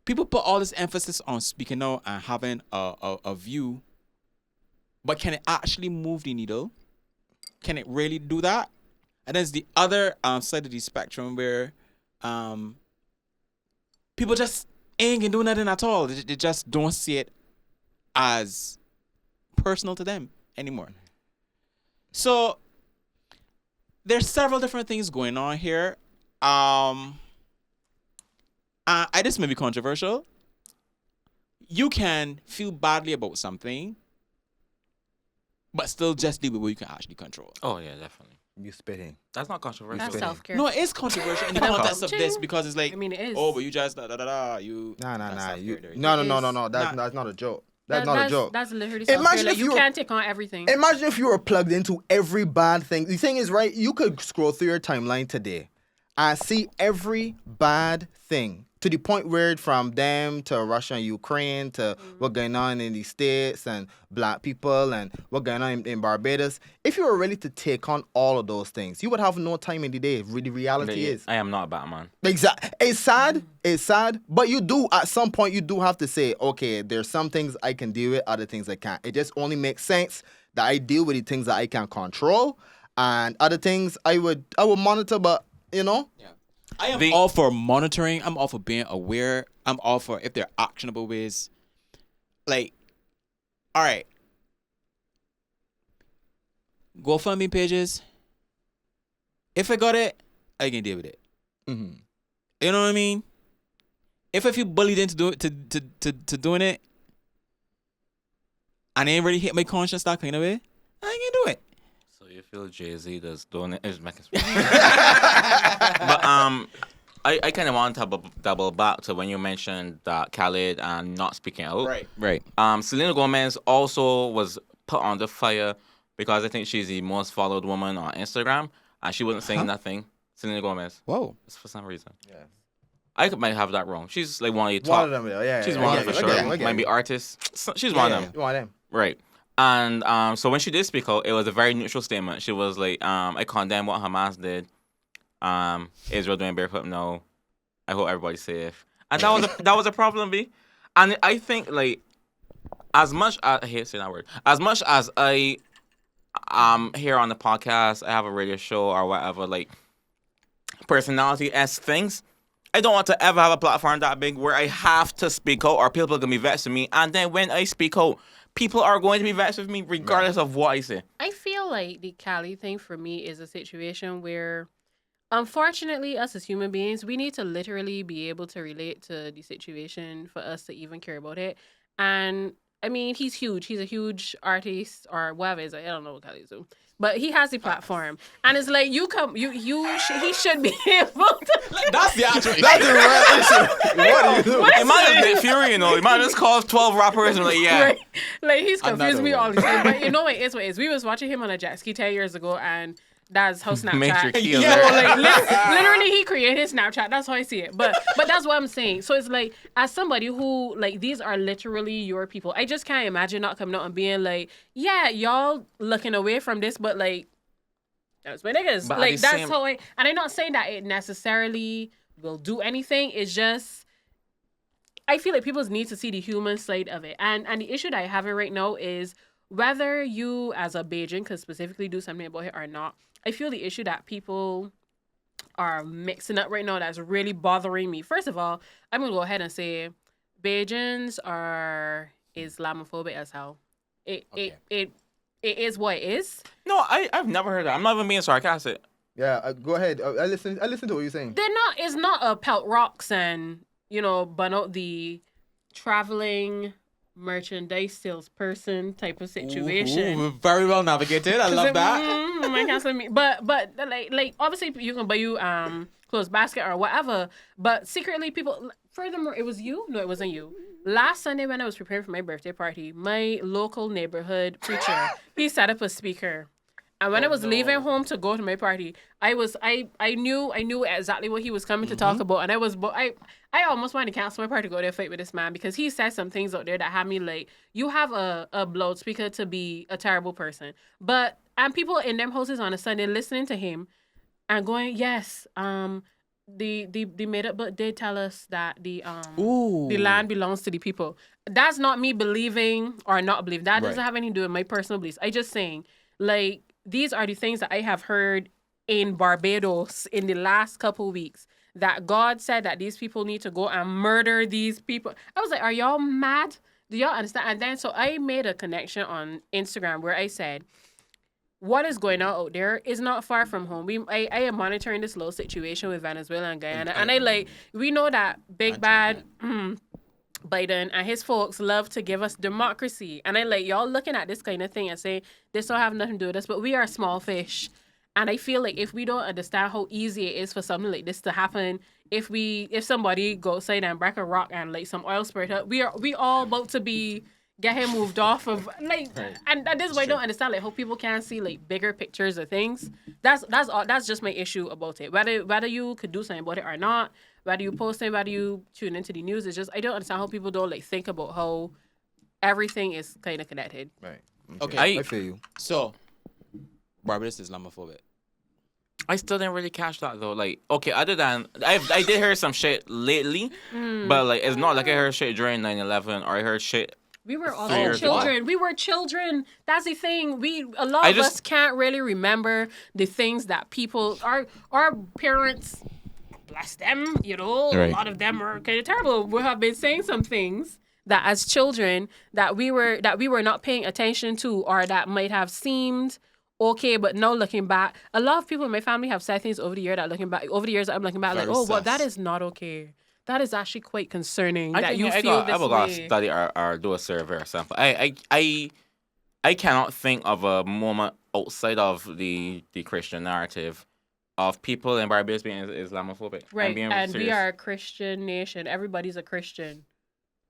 people put all this emphasis on speaking out and having a view, but can it actually move the needle? Can it really do that? And there's the other side of the spectrum where people just ain't gonna do nothing at all. They just don't see it as personal to them anymore. So there's several different things going on here. This may be controversial. You can feel badly about something, but still just deal with what you can actually control. Oh yeah, definitely. You spitting. That's not controversial. That's self-care. No, it is controversial in the context of this because it's like, I mean, it is. oh, but you just you. Nah. that's self-care, You, there. no. That's not a joke. That's not a joke. That's literally Imagine self-care. Like, if you you were- can't take on everything. Imagine if you were plugged into every bad thing. The thing is, right, you could scroll through your timeline today and see every bad thing to the point where from them to Russia and Ukraine to what's going on in the States and black people and what's going on in Barbados. If you were ready to take on all of those things, you would have no time in the day. The reality is. I am not a Batman. Exactly. It's sad, but you do, at some point, you do have to say, okay, there's some things I can deal with, other things I can't. It just only makes sense that I deal with the things that I can control, and other things I would monitor, but, Yeah. I am all for monitoring. I'm all for being aware. I'm all for if there are actionable ways. Like, all right. GoFundMe pages. If I got it, I can deal with it. Mm-hmm. You know what I mean? If I feel bullied into to doing it, and I ain't really hit my conscience that kind of way, I ain't gonna do it. So you feel Jay-Z does doing it is making But I kind of want to double back to when you mentioned that Khaled and not speaking out. Right. Selena Gomez also was put on the fire because I think she's the most followed woman on Instagram, and she wasn't saying nothing. Selena Gomez. Whoa. For some reason. Yeah. I might have that wrong. She's like one of the One top. of them, yeah. She's one of them for sure. Might be artists. She's one of them. One of them. Right. And so when she did speak out, it was a very neutral statement. She was like, I condemn what Hamas did. Israel doing barefoot, no. I hope everybody's safe. And that was a problem, B. And I think, like, as much as I hate saying that word, as much as I here on the podcast, I have a radio show or whatever, like personality-esque things, I don't want to ever have a platform that big where I have to speak out or people are gonna be vexed with me. And then when I speak out, people are going to be vexed with me regardless of what I say. I feel like the Cali thing for me is a situation where Unfortunately, us as human beings, we need to literally be able to relate to the situation for us to even care about it. And I mean, he's huge. He's a huge artist or whatever. I don't know what kind of do. But he has the platform, and it's like he should be able to. That's the actual. That's the right issue. What do you do? He might have been Fury, you know. He might just call 12 rappers and like, yeah. Right. Like he's confused Another me one. all the time. But you know what it is? We was watching him on a jet ski 10 years ago, and that's how Snapchat. Matrix Yeah, killer. like literally he created Snapchat. That's how I see it. But that's what I'm saying. So it's like, as somebody who, like, these are literally your people. I just can't imagine not coming out and being like, yeah, y'all looking away from this, but like, that's my niggas. But at Like the that's same- how I. And I'm not saying that it necessarily will do anything. It's just, I feel like people need to see the human side of it. And the issue that I have right now is whether you as a Bajan could specifically do something about it or not. I feel the issue that people are mixing up right now that's really bothering me. First of all, I'm gonna go ahead and say Bajans are Islamophobic as hell. It is what it is. No, I've never heard that. I'm not even being sarcastic. Yeah, go ahead. I listen to what you're saying. They're not. It's not a pelt rocks and burn out the traveling merchandise salesperson type of situation. Ooh, very well navigated. I love that. I can't say me. But like obviously you can buy you clothes basket or whatever. But secretly people. Furthermore, it was you. No, it wasn't you. Last Sunday when I was preparing for my birthday party, my local neighborhood preacher he set up a speaker. And when I was leaving home to go to my party, I knew exactly what he was coming to talk about, and I almost wanted to cancel my party to go there fight with this man because he said some things out there that had me like, you have a loudspeaker to be a terrible person, and people in them houses on a Sunday listening to him and going, yes, the made up book did tell us that the land belongs to the people. That's not me believing or not believing. That doesn't have anything to do with my personal beliefs. I just saying like. These are the things that I have heard in Barbados in the last couple weeks that God said that these people need to go and murder these people. I was like, are y'all mad? Do y'all understand? And then so I made a connection on Instagram where I said, what is going on out there is not far from home. I am monitoring this little situation with Venezuela and Guyana. And we know that big bad Biden and his folks love to give us democracy. And y'all looking at this kind of thing and saying, this don't have nothing to do with us, but we are small fish. And I feel like if we don't understand how easy it is for something like this to happen, if somebody go outside and break a rock and like some oil spurt up, we all about to be get him moved off of and this is why I don't understand like how people can't see like bigger pictures of things. That's just my issue about it. Whether you could do something about it or not, whether you post it, whether you tune into the news, it's just I don't understand how people don't like think about how everything is kind of connected. Right. Okay. I feel you. So, Barbados is Islamophobic. I still didn't really catch that though. Like, okay, other than I did hear some shit lately, but like it's not like I heard shit during 9/11 or I heard shit. We were all years children. We were children. That's the thing. A lot of us can't really remember the things that people, our parents, bless them, a lot of them are kind of terrible. We have been saying some things that as children that we were not paying attention to or that might have seemed okay, but now looking back, a lot of people in my family have said things over the years that I'm looking back Very like, well, sus. that is not okay. That is actually quite concerning I that think you I feel got, this I will go way. study or do a survey or something. I cannot think of a moment outside of the Christian narrative of people in Barbados being Islamophobic. Right, I'm being and we serious. are a Christian nation. Everybody's a Christian.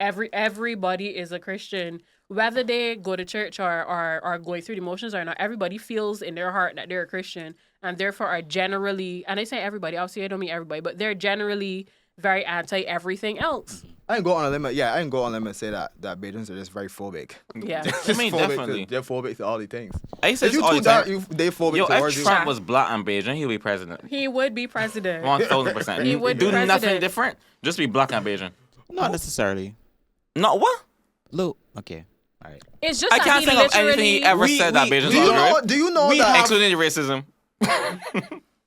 Everybody is a Christian. Whether they go to church or are going through the motions or not, everybody feels in their heart that they're a Christian and therefore are generally, and I say everybody, obviously I don't mean everybody, but they're generally very anti everything else. I ain't go on a limit. Yeah, I ain't go on a limit and say that Bajans are just very phobic. Yeah. I mean, Phobic definitely. They're phobic to all the things. I say If this you all the too dark, time. they phobic Yo, towards if you. Trump was black and Beijing, he'll be president. He would be president. 1000%. He would do be nothing president. different. Just be black and Beijing. Not necessarily. Not what? Look, okay. All right. It's just I that can't he think of anything he ever We- said that we- Beijing's Do you not know? good. Do you know that? Excluding the racism.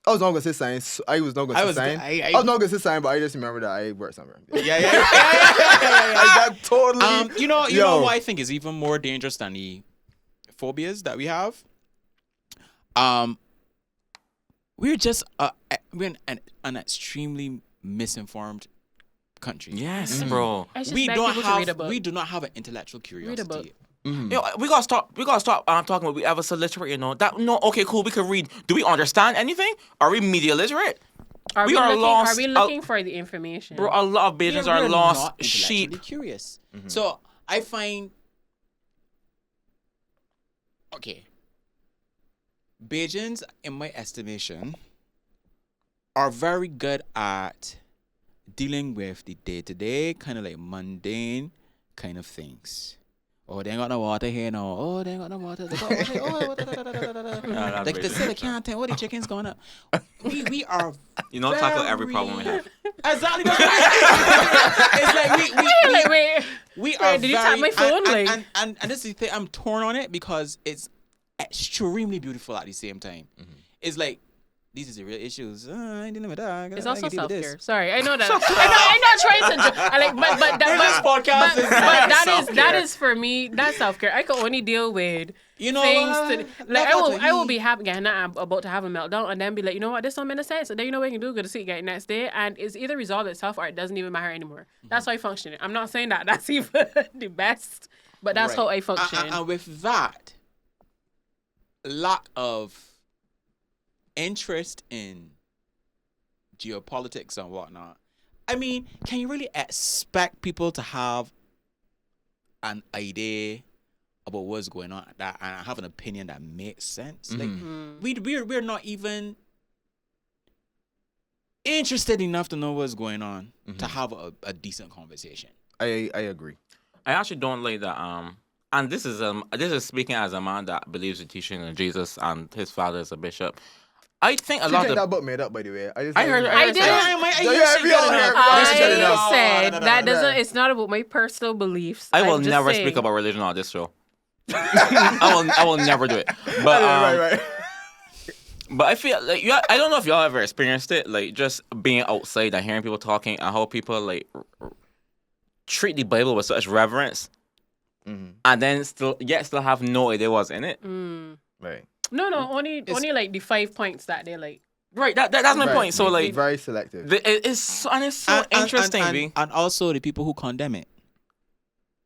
I was not gonna say science. I was not gonna I say was- science. I- I was not gonna say science, but I just remember that I worked somewhere. Yeah. Like that totally. You know Yo. what I think is even more dangerous than the phobias that we have? We're just we're an extremely misinformed country. Yes, bro. I just We beg don't people to read a have book. we do not have an intellectual curiosity. book. Yo, we gotta stop. We gotta stop talking about we ever so literate. You know that? No, okay, cool. We can read. Do we understand anything? Are we media literate? Are we we are looking, lost. Are we looking for the information? Bro, a lot of Bajans are We're lost not intellectually sheep. curious. So I find Bajans, in my estimation, are very good at dealing with the day-to-day, kind of like mundane kind of things. Oh, they ain't got no water here now. Oh, they ain't got no water. They got water. Oh, like they say they can't tell. Oh, the chicken's going up. We are. You know, tackle every problem we have. Exactly. That's what it's like Wait. we are. Did you tap my phone? And this is the thing. I'm torn on it because it's extremely beautiful at the same time. It's like these are the real issues. I ain't dealing with that. It's also self-care. Sorry, I know that. I'm not trying to. But that is for me. That's self-care. I can only deal with things. I will be happy. Again, I'm about to have a meltdown, and then be like, you know what, this don't make sense. And then you know what you can do? Go to sleep, get next day, and it's either resolved itself or it doesn't even matter anymore. That's how I function. I'm not saying that that's even the best, but that's how I function. And with that, lack of interest in geopolitics and whatnot. I mean, can you really expect people to have an idea about what's going on and have an opinion that makes sense? Like we're not even interested enough to know what's going on to have a decent conversation. I agree. I actually don't like that. And this is speaking as a man that believes in teaching of Jesus and his father is a bishop. I think a lot of that book made up, by the way. I didn't. I said that doesn't. It's not about my personal beliefs. I will never speak about religion on this show. I will never do it. But right. But I feel like I don't know if y'all ever experienced it, like just being outside and hearing people talking and how people like treat the Bible with such reverence, and then still have no idea what's in it. Right. No, only like the 5 points that they like. Right, that's my point. So like very selective. It's so interesting, and also the people who condemn it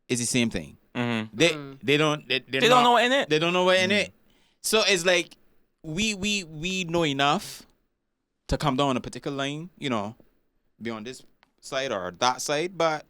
is the same thing. They don't know what in it. They don't know what in it. So it's like we know enough to come down on a particular line, be on this side or that side, but.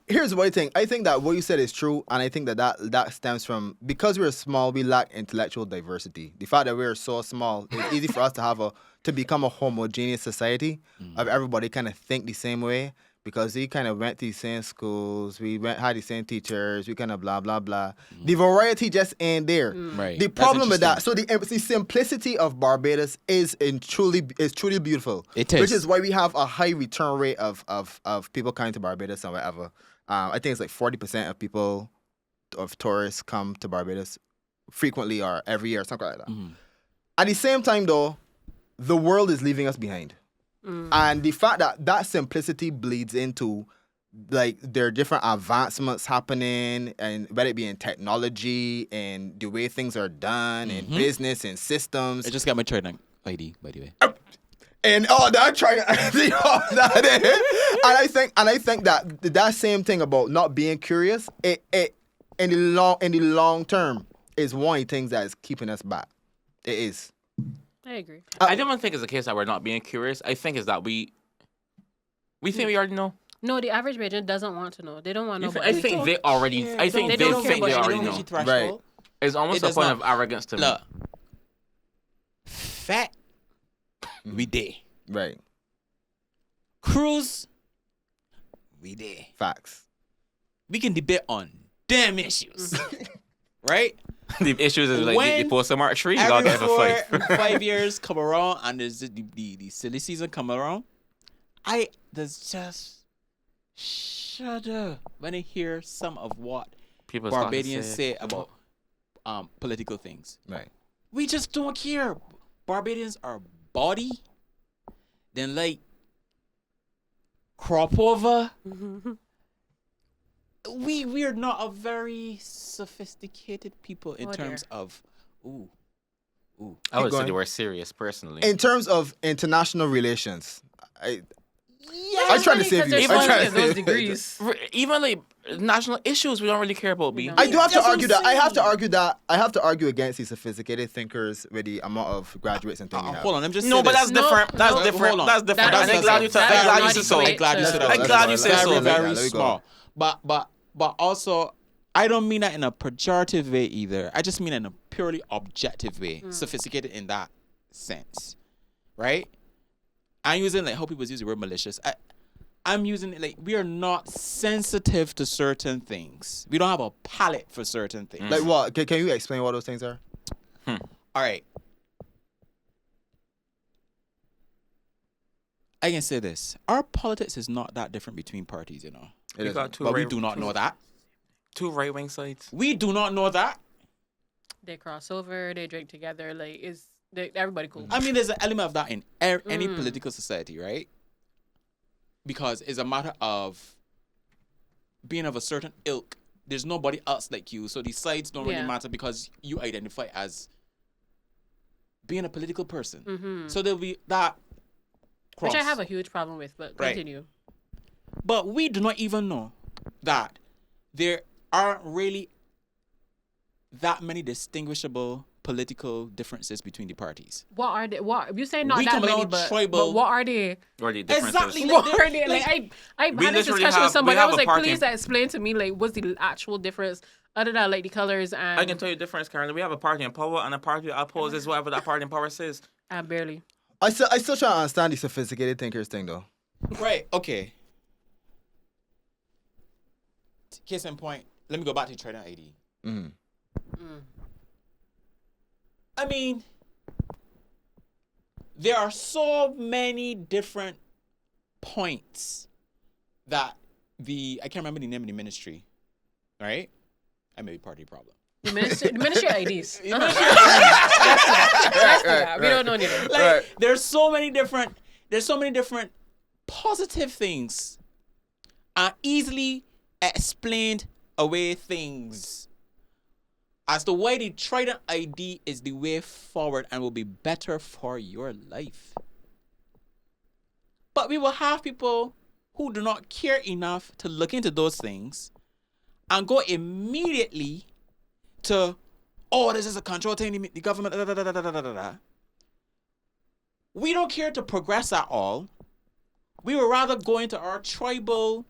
Here's what I think. I think that what you said is true, and I think that stems from because we're small, we lack intellectual diversity. The fact that we're so small, it's easy for us to become a homogeneous society of everybody kind of think the same way because we kind of went to the same schools, had the same teachers, we kind of blah blah blah. The variety just ain't there. Right. The problem with that, so the simplicity of Barbados is truly beautiful. It is. Which is why we have a high return rate of people coming to Barbados and whatever. I think it's like 40% of tourists come to Barbados frequently or every year, something like that. At the same time, though, the world is leaving us behind. And the fact that simplicity bleeds into, like, there are different advancements happening, and whether it be in technology and the way things are done, and business and systems. I just got my trading ID, by the way. And that trying and I think that same thing about not being curious, it in the long term is one of the things that is keeping us back. It is. I agree. I don't think it's a case that we're not being curious. I think it's that we think we already know. No, the average Bajan doesn't want to know. They don't want to know. I think they already. I think they think they already know. Right. It's almost a point of arrogance to me. Look, fat, we there. Right. Cruise, we there. Facts. We can debate on damn issues, right? The issues is like When the post-mark tree. You gotta get a fight. 5 years come around and there's the silly season come around. There's just shudder when I hear some of what People Barbadians say about political things. Right. We just don't care. Barbadians are body, then like crop over. We're not a very sophisticated people in terms of I would say going. they were serious personally. In terms of international relations, I'm That's trying to funny save 'cause you. there's I'm so trying many to of those save you. degrees. Even like national issues, we don't really care about. B. No. I do have to That's what argue I'm that. I have to saying. argue that. I have to argue against these sophisticated thinkers with the amount of graduates and things we have. Hold on, I'm just No, say but this. that's different. That's No, different. hold on. That's different. That's I'm glad you said. that's I'm glad you not said the so. way I'm glad you to- said I'm that. glad you said very, so. Let very me go. small. But also, I don't mean that in a pejorative way either. I just mean it in a purely objective way, sophisticated in that sense, right? I'm using like how people use the word malicious. I'm using it like we are not sensitive to certain things. We don't have a palate for certain things. Like what? Can you explain what those things are? All right. I can say this. Our politics is not that different between parties, you know. We got two But we right- do not two- know that. Two right wing sides. We do not know that. They cross over. They drink together. Like everybody cool. I mean, there's an element of that in any political society, right? Because it's a matter of being of a certain ilk. There's nobody else like you, so these sides don't really Yeah. matter because you identify as being a political person. Mm-hmm. So there'll be that cross. Which I have a huge problem with, but Right. continue. But we do not even know that there aren't really that many distinguishable political differences between the parties. What are they? What you say? Not We that coming many, out but tribal- what are they? Or the differences. Exactly. What are they? Like I We had this literally discussion have- with somebody. we I have was a like, party- please explain to me like what's the actual difference other than like the colors and I can tell you the difference, Karolyn. We have a party in power, and a party that opposes whatever that party in power says. and barely. I still try to understand the sophisticated thinkers thing though. Right. Okay. Case in point, let me go back to Trident ID. Mm-hmm. I mean, there are so many different points that I can't remember the name of the ministry, right? I may be part of the problem. The ministry IDs. The ministry- We don't know anything. Like, there's so many different positive things and easily explained away things as to why the Trident ID is the way forward and will be better for your life. But we will have people who do not care enough to look into those things and go immediately to, oh, this is a control thing, the government, da, da, da, da, da, da, da, da. We don't care to progress at all. We would rather go into our tribal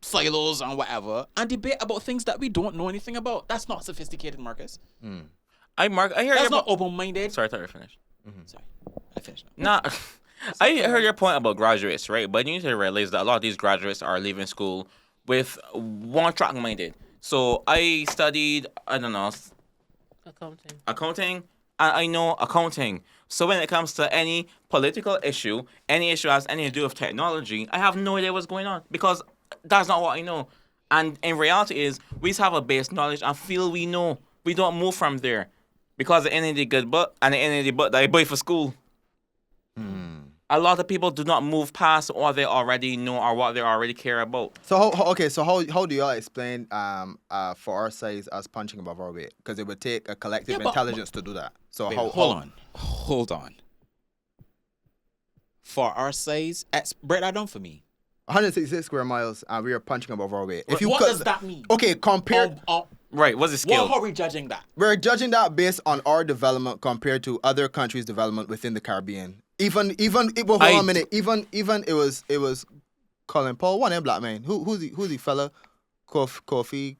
silos and whatever and debate about things that we don't know anything about. That's not sophisticated, Marcus. I hear That's your not open-minded. Sorry, I thought you were finished. Sorry, I finished now. Nah, I heard your point about graduates, right? But you need to realize that a lot of these graduates are leaving school with one track minded. So I studied, I don't know, accounting, and I know accounting. So when it comes to any political issue, any issue has anything to do with technology, I have no idea what's going on because that's not what I know. And in reality is, we just have a base knowledge and feel we know. We don't move from there because the end of the good book and the end of the book that I buy for school. A lot of people do not move past what they already know or what they already care about. So how do y'all explain for our size us punching above our weight? Because it would take a collective intelligence to do that. So Wait, hold on. For our size, break that down for me. 166 square miles and we are punching above our weight. What does that mean? Okay, compare. Right, what's the skill? How are we judging that? We're judging that based on our development compared to other countries' development within the Caribbean. Hold on a minute. Even it was Colin Paul, one black man. Who's the fella? Kofi.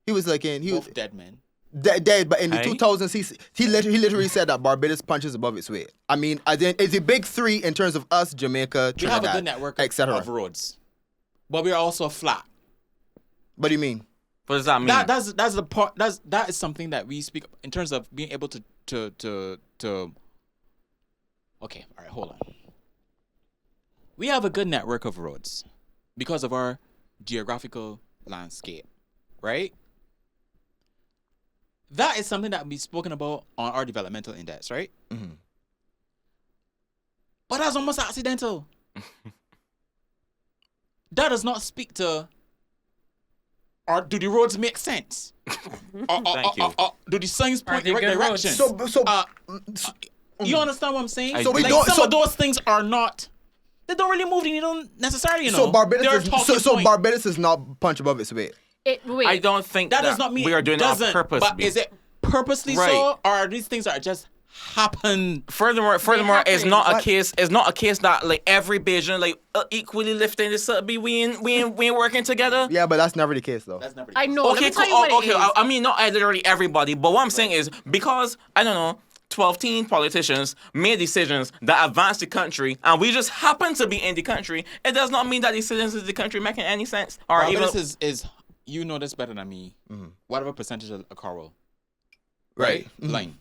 He was like Both dead men. Dead, but in the Aye. 2000s, he literally said that Barbados punches above its weight. I mean, it's a big three in terms of us, Jamaica, We have Trinidad, a good network etc. of roads, but we are also flat. What do you mean? What does that mean? That's the part. That is something that we speak in terms of being able to. Okay, all right, hold on. We have a good network of roads because of our geographical landscape, right? That is something that we've spoken about on our developmental index, right? Mm-hmm. But that's almost accidental. That does not speak to Or do the roads make sense? Thank you. Do the signs point they in the right good roads? direction? You understand what I'm saying? So we Like, don't- some so- of those things are not. They don't really move. You don't necessarily, you know. So Barbados They're is talking so point. Barbados is not punch above its weight. Wait. I don't think That does not mean we are doing it on doesn't, purpose. But is it purposely Right. so, or are these things that just happen? Furthermore, it's happen. not a What? case. It's not a case that like every Bajan like equally lifting this up. We ain't working together. Yeah, but that's never the case though. That's never. I know. Let Okay, me tell cool. you what Okay, it is. I mean, not literally everybody, but what I'm saying is because I don't know. 12 teen politicians made decisions that advance the country, and we just happen to be in the country. It does not mean that the citizens of the country making any sense. Or even Barbados is you know this better than me. Whatever percentage of a Coral, Right. Line.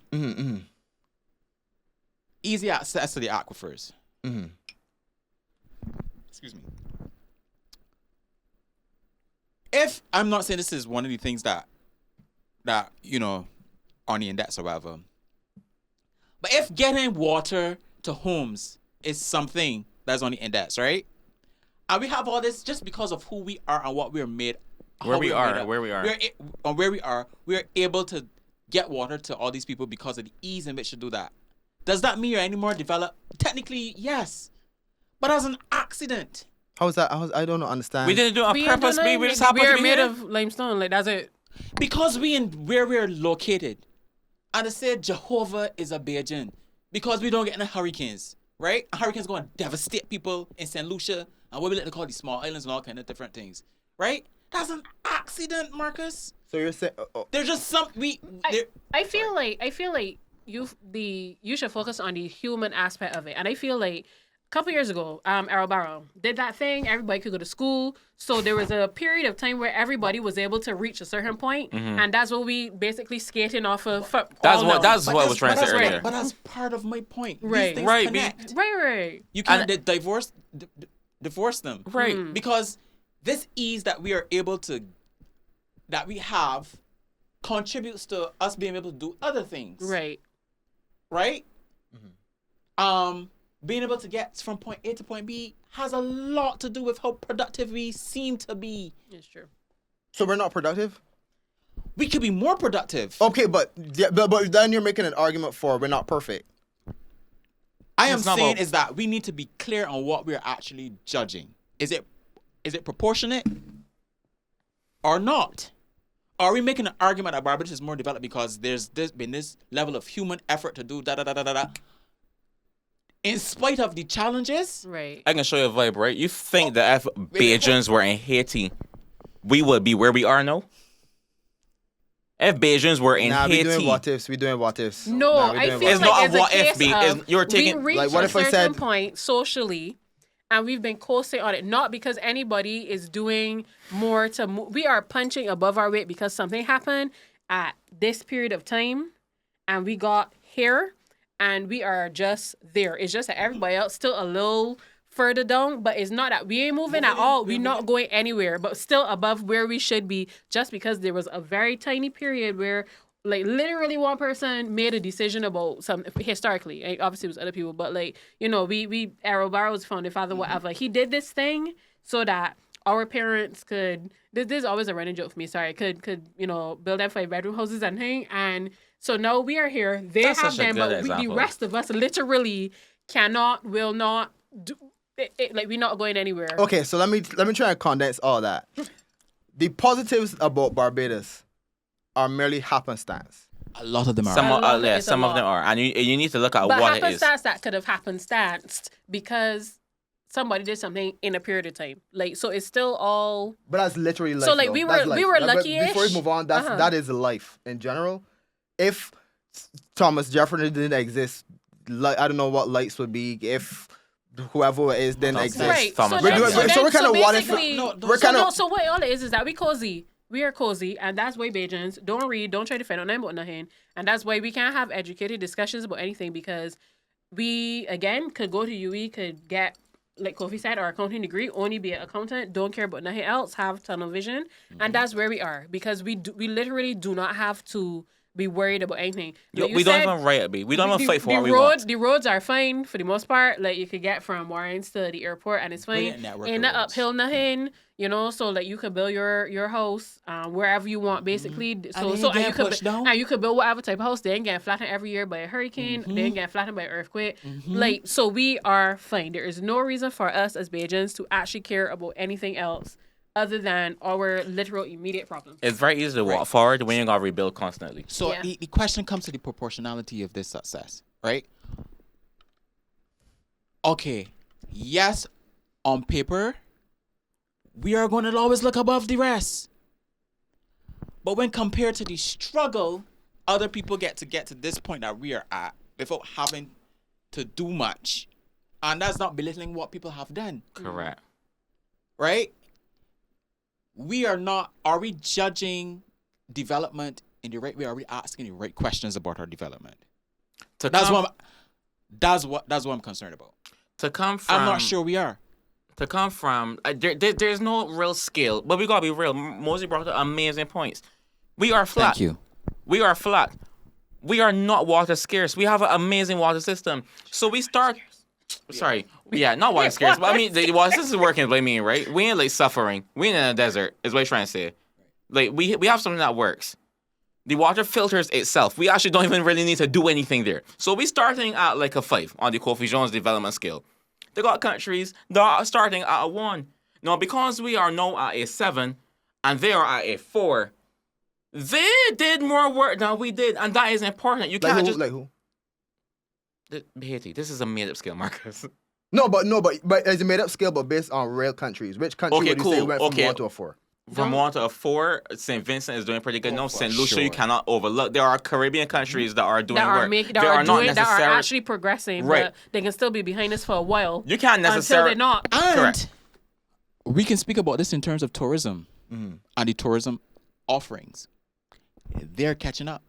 Easy access to the aquifers. Excuse me. If I'm not saying this is one of the things that you know on the index or whatever, but if getting water to homes is something that's on the index, right? And we have all this just because of who we are and what we're made. Where how we we're are, made up. where we are. We're able to get water to all these people because of the ease in which to do that. Does that mean you're any more developed? Technically, yes. But as an accident. How is that? I don't understand. we didn't do it on We purpose. ain't We done just nothing. happened to We're be made here. of limestone. Like, that's it. Because we in where we're located. And I said Jehovah is a Bajan. Because we don't get any hurricanes. Right? A hurricane's going to devastate people in St. Lucia. And what we like to call these small islands and all kind of different things. Right? That's an accident, Marcus. So you're saying? There's just some I feel like you should focus on the human aspect of it. And I feel like a couple years ago, Errol Barrow did that thing. Everybody could go to school. So there was a period of time where everybody was able to reach a certain point, and that's what we basically skating off of. That's what I was trying to say earlier. But that's part of my point. Right. These things Right, connect. Right. You can't divorce them. Right. Because this ease that we are able to, that we have, contributes to us being able to do other things. Right. Right? Being able to get from point A to point B has a lot to do with how productive we seem to be. It's true. So we're not productive. We could be more productive. Okay, but then you're making an argument for we're not perfect. I am It's not saying about- is that we need to be clear on what we're actually judging. Is it proportionate or not? Are we making an argument that Barbados is more developed because there's been this level of human effort to do da in spite of the challenges? Right. I can show you a vibe, right? You think that if Bajans were in Haiti, we would be where we are now? If Bajans were in Nah, we Haiti, doing what ifs. We doing what ifs. No, Nah, we I doing feel It's like not a it's a what if case be. of You're taking- we reached Like, what a if I certain said- point socially, and we've been coasting on it, not because anybody is doing more to move. We are punching above our weight because something happened at this period of time, and we got here, and we are just there. It's just that everybody else still a little further down, but it's not that we ain't moving at all. We're not going anywhere, but still above where we should be, just because there was a very tiny period where, like, literally one person made a decision about something historically. Obviously, it was other people, but, like, you know, we Errol Barrow's founding father, whatever. He did this thing so that our parents could. This is always a running joke for me. Sorry, could you know, build them 5-bedroom houses and thing. And so now we are here. They That's have such a them, good but the example. rest of us literally cannot, will not do. Like, we're not going anywhere. Okay, so let me try and condense all that. The positives about Barbados are merely happenstance. A lot of them are. some I love of it. yeah, It's a some of lot. them are, and you need to look at But what it is. happenstance that could have happenstanced because somebody did something in a period of time. Like, so it's still all. But that's literally life. So, like, though. we That's were life. But lucky-ish. Before we move on, that is life in general. If Thomas Jefferson didn't exist, I don't know what lights would be if whoever it is didn't exist. Right. Thomas so, then, Jefferson. so, we're then, kinda so what if- basically, we're kinda- so what all it is that we cozy. We are cozy, and that's why Bajans don't read, don't try to find out nothing about nothing, and that's why we can't have educated discussions about anything, because we, again, could go to UE, could get, like Kofi said, our accounting degree, only be an accountant, don't care about nothing else, have tunnel vision, and that's where we are, because we literally do not have to be worried about anything. Yo, Like we you don't said, even riot, B. We don't even fight for the what we want. The roads are fine for the most part. Like you could get from Warrens to the airport and it's fine. Brilliant network Ain't of that roads. uphill nothing, you know, so that you could build your house wherever you want basically. So they so ain't and you getting could pushed down. and you could build whatever type of house. They ain't getting flattened every year by a hurricane. They ain't getting flattened by an earthquake. Like so we are fine. There is no reason for us as Bajans to actually care about anything else other than our literal immediate problems. It's very easy to walk forward when you gotta rebuild constantly. So Yeah. the question comes to the proportionality of this success, right? Okay, yes, on paper, we are going to always look above the rest. But when compared to the struggle, other people get to this point that we are at without having to do much. And that's not belittling what people have done, Correct. right? We are not, are we judging development in the right way? Are we asking the right questions about our development? To That's come, what I'm concerned about. to come from. I'm not sure we are. To come from, there's no real skill, but we gotta be real. Mosi brought up amazing points. We are flat. Thank you. We are flat. We are not water scarce. We have an amazing water system. So we start. Sorry, yeah, not water scarce, but I mean the water system is working. What I mean, right? We ain't like suffering. We ain't in a desert. Is what I'm trying to say. Like we have something that works. The water filters itself. We actually don't even really need to do anything there. So we starting at like a 5 on the Kofi Jones development scale. They got countries that are starting at a 1. Now, because we are now at a 7 and they are at a 4, they did more work than we did, and that is important. You can't just like who? Haiti. This is a made-up scale, Marcus. No, but it's a made up scale, but based on real countries. Which country Okay, would you say cool. went from Okay. 1 to a 4? From 1 to a 4, St. Vincent is doing pretty good. No, for St. Lucia sure. you cannot overlook. There are Caribbean countries that are doing that are work. making They that are not doing that are necessarily- actually progressing, Right. but they can still be behind us for a while. You can't until necessarily. they're not. And Correct. we can speak about this in terms of tourism and the tourism offerings. They're catching up.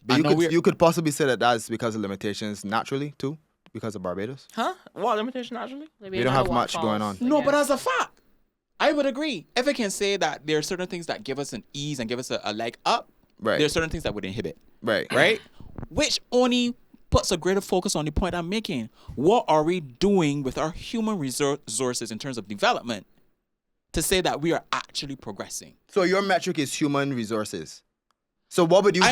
But I know we're- you could possibly say that that's because of limitations naturally too, because of Barbados. Huh? What limitation actually? Like, We don't have much going on. No, but as a fact, I would agree. If I can say that there are certain things that give us an ease and give us a leg up, Right. there are certain things that would inhibit, Right. right? Which only puts a greater focus on the point I'm making. What are we doing with our human resources in terms of development to say that we are actually progressing? So your metric is human resources. So what would you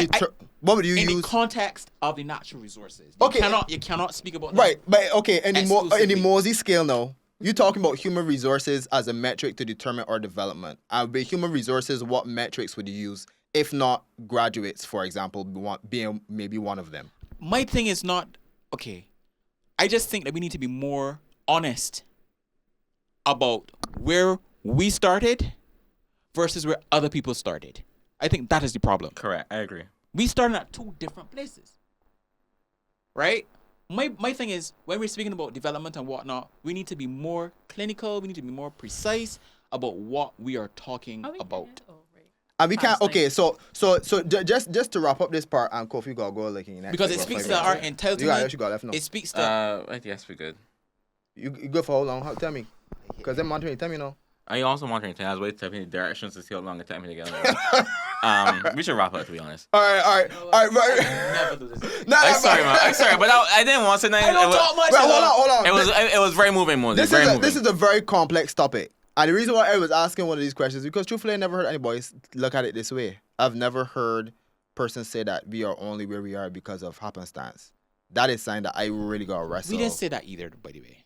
what would you In the use? context of the natural resources. Okay. You cannot speak about that. Right, but okay, in the Exclusively. Mosi scale now, you're talking about human resources as a metric to determine our development. And with human resources, what metrics would you use? If not graduates, for example, being maybe one of them. My thing is not okay. I just think that we need to be more honest about where we started versus where other people started. I think that is the problem. Correct. I agree. We started at 2 different places. Right? My thing is, when we're speaking about development and whatnot, we need to be more clinical, we need to be more precise about what we are talking about. And we can't. Palestine. Okay, so just to wrap up this part, and Kofi got go like in the next. Because it like, speaks 5 to our minutes. entitlement. You got left now. It speaks to I guess we're good. You go for how long? Tell me, because them monitoring. Tell me now. I also wondering things. I was waiting to the directions to see how long it took me to get on. We should wrap up, to be honest. All right. never do this. Nah, I'm sorry, man. I'm sorry, but I didn't want to say nothing. I don't talk much. Wait, hold on. It was very moving, Mosi. This Very is moving. a very complex topic. And the reason why I was asking one of these questions because truthfully I never heard anybody look at it this way. I've never heard persons say that we are only where we are because of happenstance. That is something that I really got to wrestle. We didn't say that either, by the way.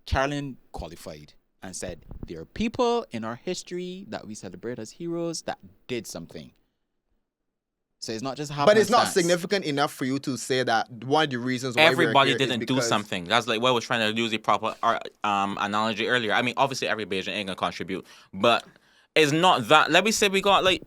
Karolyn qualified and said there are people in our history that we celebrate as heroes that did something. So it's not just happenstance. But it's not significant enough for you to say that one of the reasons why Everybody we're here is didn't do because- something. That's like what I was trying to use the proper analogy earlier. I mean, obviously every Bajan ain't gonna contribute, but it's not that. Let me say we got like,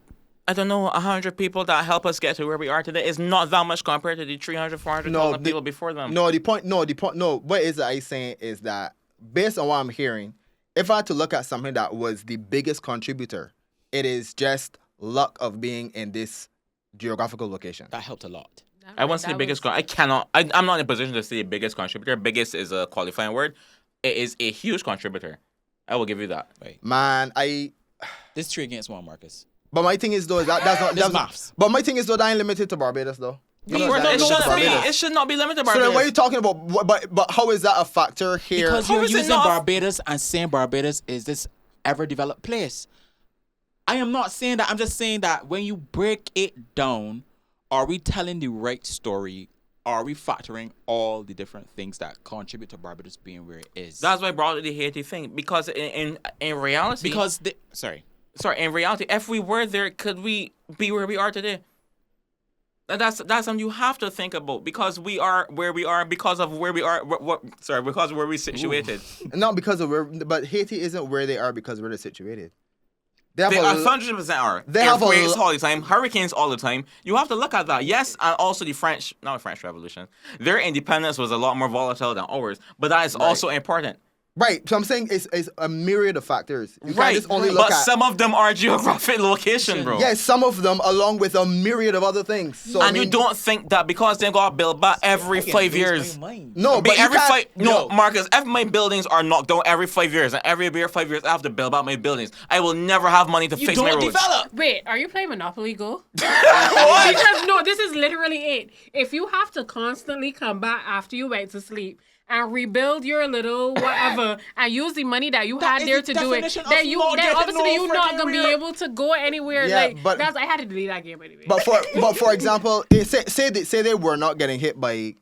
I don't know, 100 people that help us get to where we are today. It's not that much compared to the 300, 400,000 people before them. No, the point. What is I saying is that based on what I'm hearing, if I had to look at something that was the biggest contributor, it is just luck of being in this geographical location. That helped a lot. I want to say the biggest. I cannot. I'm not in a position to say the biggest contributor. Biggest is a qualifying word. It is a huge contributor. I will give you that. Right. Man, This 3 against 1, Marcus. But my thing is though, that's maths. But my thing is though, that ain't limited to Barbados though. You know, It that ain't limited to shouldn't be. Barbados. It should not be limited to So then, what are you Barbados. talking about? But how is that a factor here? Because How you're is it using not- Barbados and saying Barbados is this ever developed place. I am not saying that. I'm just saying that when you break it down, are we telling the right story? Are we factoring all the different things that contribute to Barbados being where it is? That's why I brought up the Haiti thing, because in reality, in reality, if we were there, could we be where we are today? And that's something you have to think about, because we are where we are because of where we are. Because of where we're situated. Not because of where, but Haiti isn't where they are because where they're situated. They have They a 100% are. They have Earthquakes a- all the time, hurricanes all the time. You have to look at that. Yes, and also the French Revolution. Their independence was a lot more volatile than ours, but that is also important. right. So I'm saying it's a myriad of factors. You can't Right, just only look but at some of them are geographic location, bro. yes, some of them along with a myriad of other things. So I And mean, you don't think that because they got built back every 5 years. no, but you every can't- 5 no, Marcus, if my buildings are knocked down every 5 years, and every 5 years I have to build back my buildings, I will never have money to You fix my don't roads. develop. Wait, are you playing Monopoly Go? Because no, this is literally it. If you have to constantly come back after you went to sleep and rebuild your little whatever and use the money that you had is there the to do it, definition of then not getting obviously no you're not freaking gonna be real- able to go anywhere. Yeah, like but- I had to delete that game anyway. But for example, say they were not getting hit by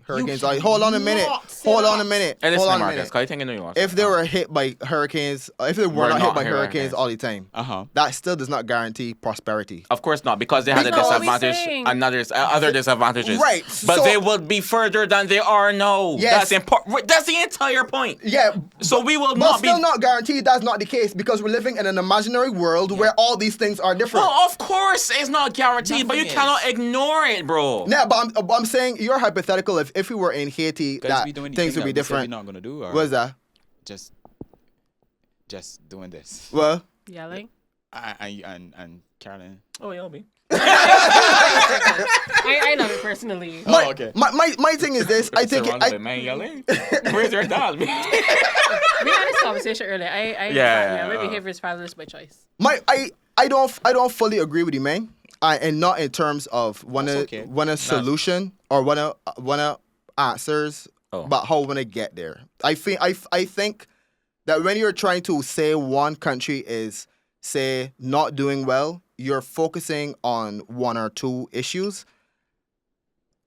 hurricanes. Like, hold on a minute. Hold on a minute. Hey, listen, Hold on a Marcus, minute. because I think I know you want If they were hit by hurricanes, if they were not hit by hurricanes all the time, that still does not guarantee prosperity. Of course not, because they had a That's what we're disadvantage saying. and other disadvantages. Right, But so- they would be further than they are now. Yes. That's important. That's the entire point. Yeah. So we will But not be. still not guaranteed that's not the case because we're living in an imaginary world where all these things are different. Well, of course, it's not guaranteed, but you Nothing cannot is. ignore it, bro. Yeah, but I'm saying you're hypothetical. If we were in Haiti, Guys, that we doing the things thing would be that we said different. We're not gonna do. Or What is that? just doing this. Well, Yelling. And Karolyn. Oh, you'll be. I love it personally. Oh, okay. my thing is this. I think man yelling. Where's your dog? We had this conversation earlier. Yeah, my behavior is fatherless by choice. I don't fully agree with you, man. And not in terms of want That's okay. a solution or want to answers, Oh. but how want to get there. I think that when you're trying to say one country is say not doing well, you're focusing on one or two issues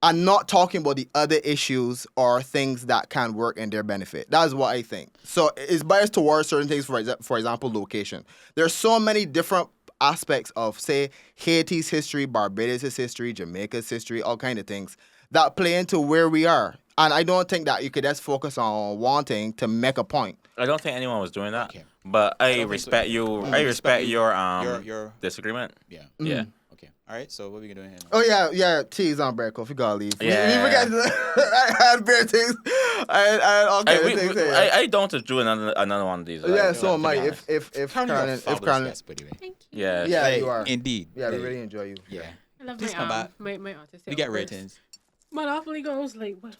and not talking about the other issues or things that can work in their benefit. That's what I think. So it's biased towards certain things, for example, location. There's so many different aspects of, say, Haiti's history, Barbados' history, Jamaica's history, all kind of things that play into where we are. And I don't think that you could just focus on one thing to make a point. I don't think anyone was doing that. Okay. But I think so respect either. you. I I respect your your disagreement. yeah. Yeah. Okay. All right. So what are we doing here? Oh yeah, cheese on bread, coffee, gotta leave. Yeah. We forgot I had beer things. I had all kinds of things. here. I don't to do another one of these. Yeah, like, so am to I. be honest. If Karolyn, if fabulous Karolyn, guest, by the way. Thank you. Yeah. yeah, you are. Indeed. Yeah, we really enjoy you. Yeah. I love Please my, come back. my artist. We get ratings. Monopoly goes like what?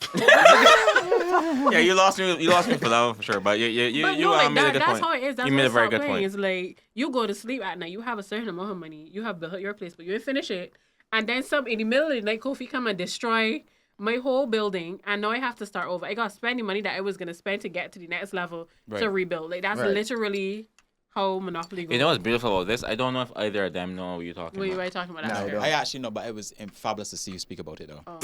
Yeah, you lost me for that one for sure. But you But no, like made a that, good that's point. how it is. That's You why made a it's very not good playing. point. It's like you go to sleep at night, you have a certain amount of money, you have built your place, but you didn't finish it, and then some in the middle of the night, Kofi come and destroy my whole building, and now I have to start over. I got to spend the money that I was gonna spend to get to the next level Right. to rebuild. Like that's Right. literally how Monopoly goes. You know what's beautiful about this? I don't know if either of them know what you're talking What about. are you talking about? No, That I shit? don't. I actually know, but it was fabulous to see you speak about it though. Oh.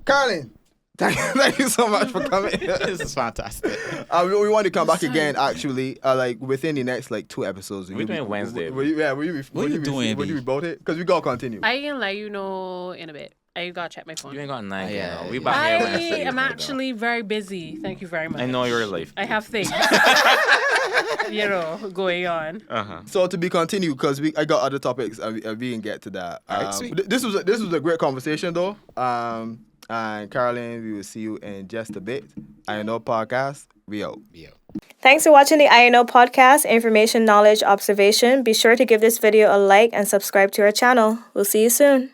Karolyn, thank you so much for coming. This is fantastic. We want to come back again. Actually, like within the next like 2 episodes. We're doing Wednesday. Will you be doing, Will you B? be about it? Because we gotta continue. I can let you know in a bit. I gotta check my phone. You ain't got 9. Yeah, We yeah. back here I Wednesday. am actually very busy. Thank you very much. I know your life. I have things, going on. So to be continued, because I got other topics and we can get to that. Alright, sweet. This was a great conversation though. And Karolyn, we will see you in just a bit. INO podcast. We out. Yeah. Thanks for watching the INO podcast, Information, Knowledge, Observation. Be sure to give this video a like and subscribe to our channel. We'll see you soon.